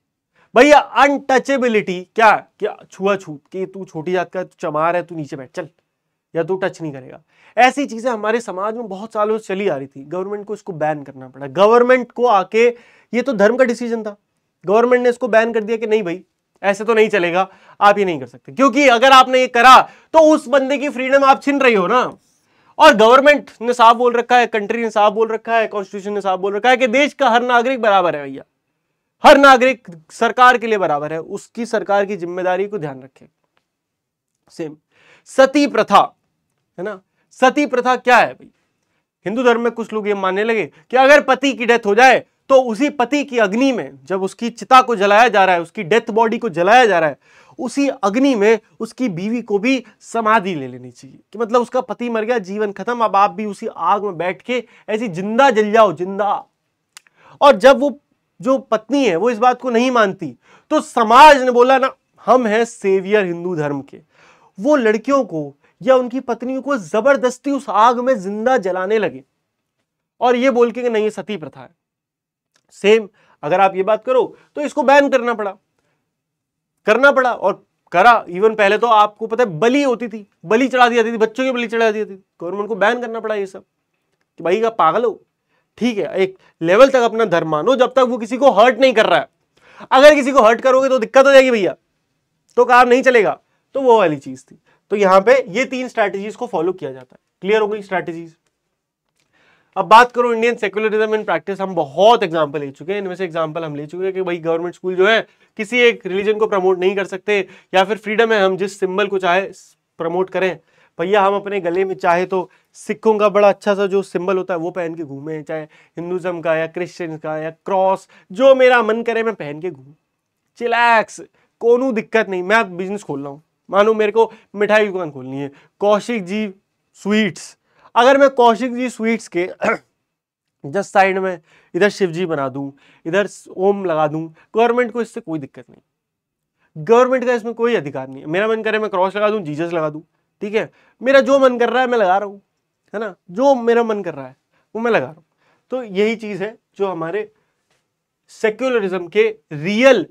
भैया अनटचेबिलिटी क्या छुआछूत, कि तू छोटी जात का, तू चमार है, तू नीचे बैठ चल, या तू टच नहीं करेगा। ऐसी चीजें हमारे समाज में बहुत सालों से चली आ रही थी, गवर्नमेंट को इसको बैन करना पड़ा। गवर्नमेंट को आके, ये तो धर्म का डिसीजन था, गवर्नमेंट ने इसको बैन कर दिया कि नहीं भाई ऐसे तो नहीं चलेगा, आप ये नहीं कर सकते, क्योंकि अगर आपने ये करा तो उस बंदे की फ्रीडम आप छीन रही हो ना। और गवर्नमेंट ने साफ बोल रखा है, कंट्री ने साफ बोल रखा है, कॉन्स्टिट्यूशन ने साफ बोल रखा है कि देश का हर नागरिक बराबर है भैया, हर नागरिक सरकार के लिए बराबर है, उसकी सरकार की जिम्मेदारी को ध्यान रखे। सेम सती प्रथा है ना। सती प्रथा क्या है भाई? हिंदू धर्म में कुछ लोग ये मानने लगे कि अगर पति की डेथ हो जाए तो उसी पति की अग्नि में, जब उसकी चिता को जलाया जा रहा है, उसकी डेथ बॉडी को जलाया जा रहा है, उसी अग्नि में उसकी बीवी को भी समाधि ले लेनी चाहिए, कि मतलब उसका पति मर गया, जीवन खत्म, अब आप भी उसी आग में बैठ के ऐसी जिंदा जल जाओ, जिंदा। और जब वो जो पत्नी है वो इस बात को नहीं मानती, तो समाज ने बोला ना, हम हैं सेवियर हिंदू धर्म के, वो लड़कियों को या उनकी पत्नियों को जबरदस्ती उस आग में जिंदा जलाने लगे, और ये बोल के कि नहीं ये सती प्रथा है। सेम अगर आप ये बात करो तो इसको बैन करना पड़ा और करा। इवन पहले तो आपको पता है बलि होती थी, बलि चढ़ा दी जाती थी, बच्चों की बलि चढ़ा दी जाती थी, गवर्नमेंट को बैन करना पड़ा ये सब कि भाई का पागल हो। ठीक है, एक लेवल तक अपना धर्म मानो जब तक वो किसी को हर्ट नहीं कर रहा है। अगर किसी को हर्ट करोगे तो दिक्कत हो जाएगी भैया, तो काम नहीं चलेगा। तो वो वाली चीज थी। तो यहां पे ये 3 स्ट्रैटेजीज को फॉलो किया जाता है। क्लियर हो गई स्ट्रैटेजीज। अब बात करो इंडियन सेक्युलरिज्म इन प्रैक्टिस, हम बहुत एग्जांपल ले चुके हैं। इनमें से एग्जांपल हम ले चुके हैं कि भाई गवर्नमेंट स्कूल जो है किसी एक रिलीजन को प्रमोट नहीं कर सकते, या फिर फ्रीडम है हम जिस सिंबल को चाहे प्रमोट करें। भैया हम अपने गले में चाहे तो सिखों का बड़ा अच्छा सा जो सिंबल होता है वो पहन के घूमे, चाहे हिंदुज्म का या क्रिश्चियन का या क्रॉस, जो मेरा मन करे मैं पहन के घूमूं, चिलैक्स, कोनो दिक्कत नहीं। मैं बिजनेस खोल रहा हूं, मानो मेरे को मिठाई की दुकान खोलनी है, कौशिक जी स्वीट्स। अगर मैं कौशिक जी स्वीट्स के जस्ट साइड में इधर शिव जी बना दूं, इधर ओम लगा दूं, गवर्नमेंट को इससे कोई दिक्कत नहीं। गवर्नमेंट का इसमें कोई अधिकार नहीं है। मेरा मन करे मैं क्रॉस लगा दूं, जीसस लगा दूं, ठीक है, मेरा जो मन कर रहा है मैं लगा रहा हूं, है ना, जो मेरा मन कर रहा है वो मैं लगा रहा हूं। तो यही चीज है जो हमारे सेक्युलरिज्म के रियल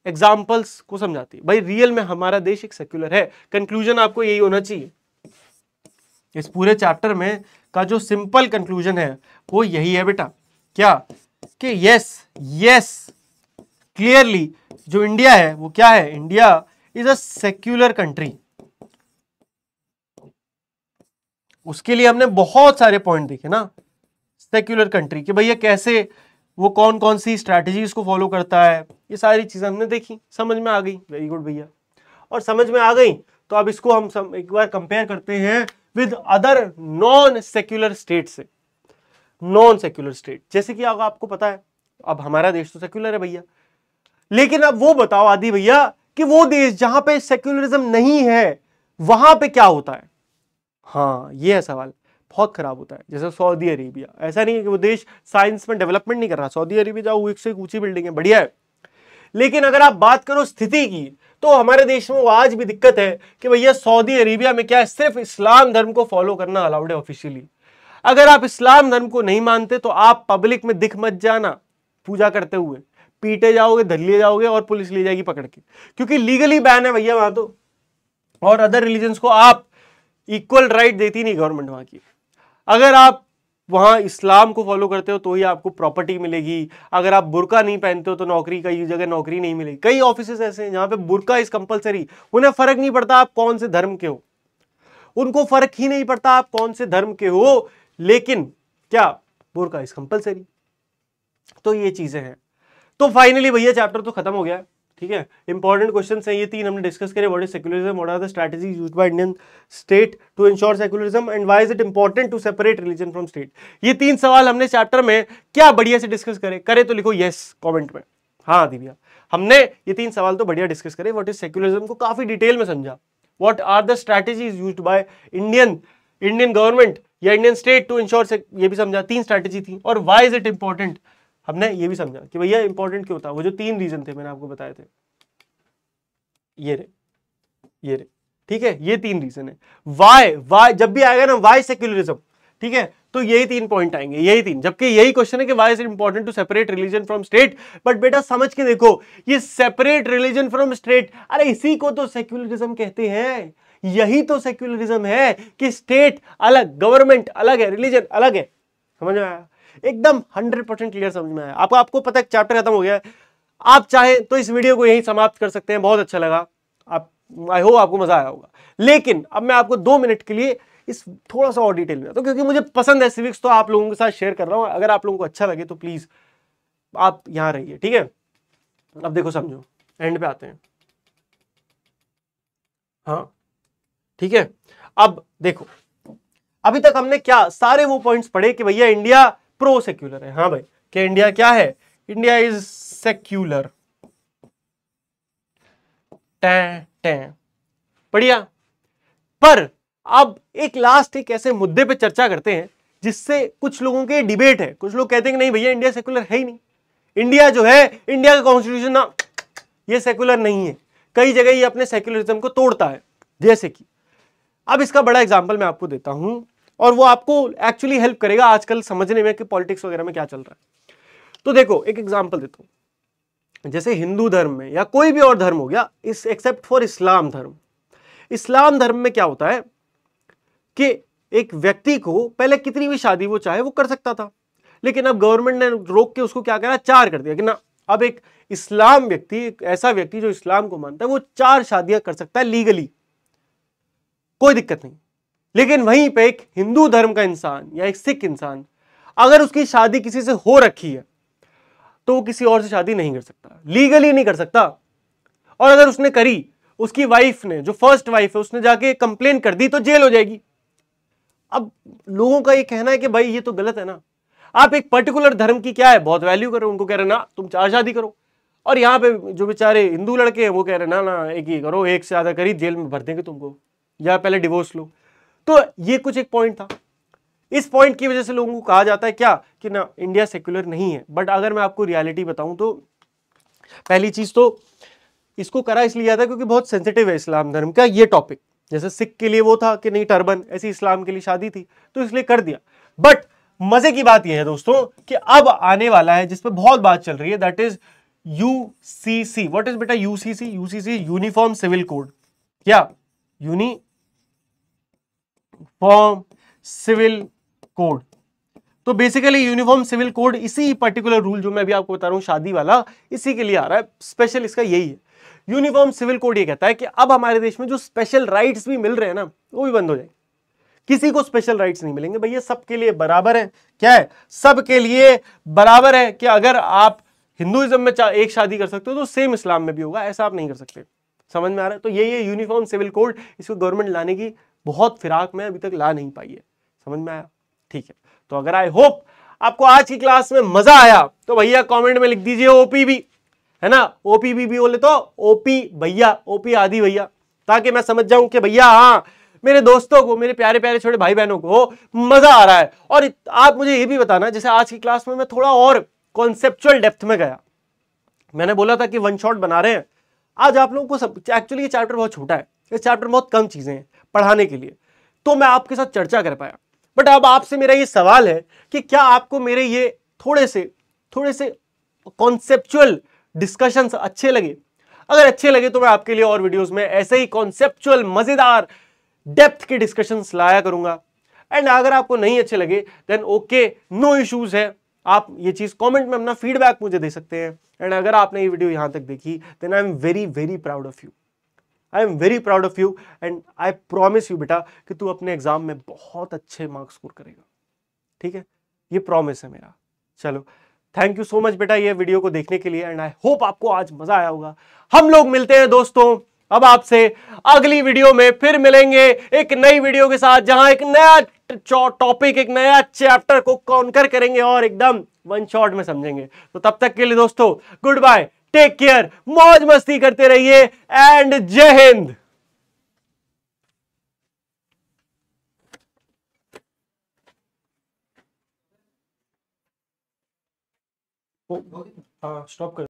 एग्जाम्पल्स को समझाती है। भाई रियल में हमारा देश एक सेक्युलर है। कंक्लूजन आपको यही होना चाहिए इस पूरे चैप्टर में का जो सिंपल कंक्लूजन है वो यही है बेटा, क्या कि यस क्लियरली जो इंडिया है वो क्या है, India is a secular country. उसके लिए हमने बहुत सारे पॉइंट देखे ना सेक्युलर कंट्री के, भैया कैसे वो कौन कौन सी स्ट्रैटेजीज को फॉलो करता है, ये सारी चीजें हमने देखी, समझ में आ गई। वेरी गुड भैया। और समझ में आ गई तो अब इसको हम एक बार कंपेयर करते हैं with other non secular state से। नॉन सेक्युलर स्टेट जैसे कि आपको पता है अब हमारा देश तो सेक्युलर है भैया, लेकिन अब वो बताओ आदि भैया कि वो देश जहां पे सेक्युलरिज्म नहीं है वहां पे क्या होता है। हाँ ये है सवाल, बहुत खराब होता है। जैसे सऊदी अरेबिया, ऐसा नहीं है कि वो देश साइंस में डेवलपमेंट नहीं कर रहा, सऊदी अरेबिया जाओ एक से ऊंची बिल्डिंग है, बढ़िया है। लेकिन अगर आप बात करो स्थिति की तो हमारे देश में वो आज भी दिक्कत है कि भैया सऊदी अरेबिया में क्या है, सिर्फ इस्लाम धर्म को फॉलो करना अलाउड है ऑफिशियली। अगर आप इस्लाम धर्म को नहीं मानते तो आप पब्लिक में दिख मत जाना पूजा करते हुए, पीटे जाओगे, धर लिए जाओगे और पुलिस ले जाएगी पकड़ के, क्योंकि लीगली बैन है भैया वहां तो। और अदर रिलीजन्स को आप इक्वल राइट देती नहीं गवर्नमेंट वहां की। अगर आप वहां इस्लाम को फॉलो करते हो तो ही आपको प्रॉपर्टी मिलेगी, अगर आप बुर्का नहीं पहनते हो तो नौकरी, कई जगह नौकरी नहीं मिलेगी। कई ऑफिसेस ऐसे हैं जहां पे बुर्का इज कंपलसरी, उन्हें फर्क नहीं पड़ता आप कौन से धर्म के हो, उनको फर्क ही नहीं पड़ता आप कौन से धर्म के हो, लेकिन क्या बुर्का इज कंपलसरी। तो ये चीजें हैं। तो फाइनली भैया चैप्टर तो खत्म हो गया, ठीक है। इंपॉर्टेंट क्वेश्चंस हैं ये 3 हमने डिस्कस करे। What is secularism, what are the strategies used by Indian state to ensure secularism and why is it important to separate religion from state. ये 3 सवाल हमने चैप्टर में क्या बढ़िया से डिस्कस करे तो लिखो यस कमेंट में। हाँ दिव्या, हमने ये 3 सवाल तो बढ़िया डिस्कस करे। व्हाट इज सेक्युलरिज्म को काफी डिटेल में समझा, what are the strategies used by Indian government या इंडियन स्टेट टू इंश्योर, ये भी समझा 3 स्ट्रैटेजी थी। और व्हाई इज इट इंपॉर्टेंट, हमने ये भी समझा कि भैया इंपॉर्टेंट क्यों होता, वो जो 3 रीजन थे मैंने आपको बताए थे, ये रे, ठीक है, ये 3 रीजन है। वाई जब भी आएगा ना वाई सेक्युलरिज्म, ठीक है, तो यही 3 पॉइंट आएंगे, यही 3। जबकि यही क्वेश्चन है कि why is it important to separate religion from state. But बेटा समझ के देखो, ये सेपरेट रिलीजन फ्रॉम स्टेट, अरे इसी को तो सेक्युलरिज्म कहते हैं। यही तो सेक्युलरिज्म है कि स्टेट अलग, गवर्नमेंट अलग है, रिलीजन अलग है। समझ में आया एकदम 100% क्लियर समझ में आया आपको पता है चैप्टर खत्म हो गया है। आप चाहे तो इस वीडियो को यहीं समाप्त कर सकते हैं। बहुत अच्छा लगा, आप आई होप आपको मजा आया होगा। लेकिन अब मैं आपको 2 मिनट के लिए इस थोड़ा सा और डिटेल में, तो क्योंकि मुझे पसंद है सिविक्स तो आप लोगों के साथ शेयर कर रहा हूं। अगर आप लोगों को अच्छा लगे तो प्लीज आप यहां रहिए, ठीक है। अब देखो समझो, एंड पे आते हैं। हाँ ठीक है, अब देखो अभी तक हमने क्या सारे वो पॉइंट्स पढ़े कि भैया इंडिया प्रो सेक्युलर है। हाँ भाई, कि इंडिया क्या है, इंडिया इज सेक्युलर, बढ़िया। पर अब एक लास्ट एक ऐसे मुद्दे पे चर्चा करते हैं जिससे कुछ लोगों के डिबेट है। कुछ लोग कहते हैं कि नहीं भैया इंडिया सेक्युलर है ही नहीं, इंडिया जो है, इंडिया का कॉन्स्टिट्यूशन ना ये सेक्युलर नहीं है, कई जगह ये अपने सेक्युलरिज्म को तोड़ता है। जैसे कि अब इसका बड़ा एग्जांपल मैं आपको देता हूं और वो आपको एक्चुअली हेल्प करेगा आजकल समझने में कि पॉलिटिक्स वगैरह में क्या चल रहा है। तो देखो एक एग्जांपल देता हूं, जैसे हिंदू धर्म में या कोई भी और धर्म हो गया, इस एक्सेप्ट फॉर इस्लाम धर्म, इस्लाम धर्म में क्या होता है कि एक व्यक्ति को पहले कितनी भी शादी वो चाहे वो कर सकता था, लेकिन अब गवर्नमेंट ने रोक के उसको क्या करा, 4 कर दिया कि ना अब एक इस्लाम व्यक्ति, ऐसा व्यक्ति जो इस्लाम को मानता है, वो 4 शादियां कर सकता है लीगली, कोई दिक्कत नहीं। लेकिन वहीं पे एक हिंदू धर्म का इंसान या एक सिख इंसान अगर उसकी शादी किसी से हो रखी है तो वो किसी और से शादी नहीं कर सकता, लीगली नहीं कर सकता। और अगर उसने करी, उसकी वाइफ ने, जो फर्स्ट वाइफ है, उसने जाके कंप्लेन कर दी तो जेल हो जाएगी। अब लोगों का ये कहना है कि भाई ये तो गलत है ना, आप एक पर्टिकुलर धर्म की क्या है बहुत वैल्यू करो, उनको कह रहे ना तुम 4 शादी करो, और यहाँ पे जो बेचारे हिंदू लड़के हैं वो कह रहे ना ना एक ही करो, एक से ज्यादा करी जेल में भर देंगे तुमको, या पहले डिवोर्स लो। तो ये कुछ एक पॉइंट था, इस पॉइंट की वजह से लोगों को कहा जाता है क्या कि ना इंडिया सेक्युलर नहीं है। बट अगर मैं आपको रियलिटी बताऊं तो पहली चीज तो इसको करा इसलिए जाता है क्योंकि बहुत सेंसिटिव है इस्लाम धर्म का ये टॉपिक। जैसे सिख के लिए वो था कि नहीं टर्बन, ऐसी इस्लाम के लिए शादी थी तो इसलिए कर दिया। बट मजे की बात यह है दोस्तों कि अब आने वाला है जिस पर बहुत बात चल रही है, that is UCC. What is बेटा UCC? UCC uniform civil code. क्या? Uniform civil code. तो बेसिकली यूनिफॉर्म सिविल कोड इसी पर्टिकुलर रूल जो मैं अभी आपको बता रहा हूं शादी वाला, इसी के लिए आ रहा है। स्पेशल इसका यही है, यूनिफॉर्म सिविल कोड ये कहता है कि अब हमारे देश में जो स्पेशल राइट्स भी मिल रहे हैं ना वो भी बंद हो जाएंगे। किसी को स्पेशल राइट्स नहीं मिलेंगे भैया, सबके लिए बराबर है। क्या है? सबके लिए बराबर है कि अगर आप हिंदुइज्म में एक शादी कर सकते हो तो सेम इस्लाम में भी होगा, ऐसा आप नहीं कर सकते। समझ में आ रहा है? तो ये यूनिफॉर्म सिविल कोड, इसको गवर्नमेंट लाने की बहुत फिराक में, अभी तक ला नहीं पाई है। समझ में आया? ठीक है, तो अगर आई होप आपको आज की क्लास में मजा आया तो भैया कमेंट में लिख दीजिए ओपीबी, है ना? ओपीबी भी बोले तो ओपी भैया, ओपी आदि भैया, ताकि मैं समझ जाऊं कि भैया हाँ मेरे दोस्तों को, मेरे प्यारे प्यारे छोटे भाई बहनों को मजा आ रहा है। और आप मुझे ये भी बताना, जैसे आज की क्लास में मैं थोड़ा और कॉन्सेप्चुअल डेप्थ में गया, मैंने बोला था कि वन शॉट बना रहे हैं, आज आप लोगों को सब, एक्चुअली ये चैप्टर बहुत छोटा है, इस चैप्टर में बहुत कम चीजें हैं पढ़ाने के लिए, तो मैं आपके साथ चर्चा कर पाया। बट अब आपसे मेरा ये सवाल है कि क्या आपको मेरे ये थोड़े से कॉन्सेप्चुअल डिस्कशंस अच्छे लगे? अगर अच्छे लगे तो मैं आपके लिए और वीडियोस में ऐसे ही कॉन्सेप्चुअल मजेदार डेप्थ के डिस्कशंस लाया करूंगा। एंड अगर आपको नहीं अच्छे लगे देन ओके, नो इश्यूज है, आप ये चीज कमेंट में अपना फीडबैक मुझे दे सकते हैं। एंड अगर आपने ये वीडियो यहां तक देखी then I am very very proud of you, I am very proud of you. And I promise you बेटा कि तू अपने एग्जाम में बहुत अच्छे मार्क्स स्कोर करेगा, ठीक है? ये प्रॉमिस है मेरा। चलो, थैंक यू सो मच बेटा ये वीडियो को देखने के लिए, एंड आई होप आपको आज मजा आया होगा। हम लोग मिलते हैं दोस्तों अब आपसे अगली वीडियो में, फिर मिलेंगे एक नई वीडियो के साथ जहां एक नया टॉपिक, एक नया चैप्टर को कॉन्कर करेंगे और एकदम वन शॉट में समझेंगे। तो तब तक के लिए दोस्तों गुड बाय, टेक केयर, मौज मस्ती करते रहिए एंड जय हिंद। हाँ, स्टॉप कर।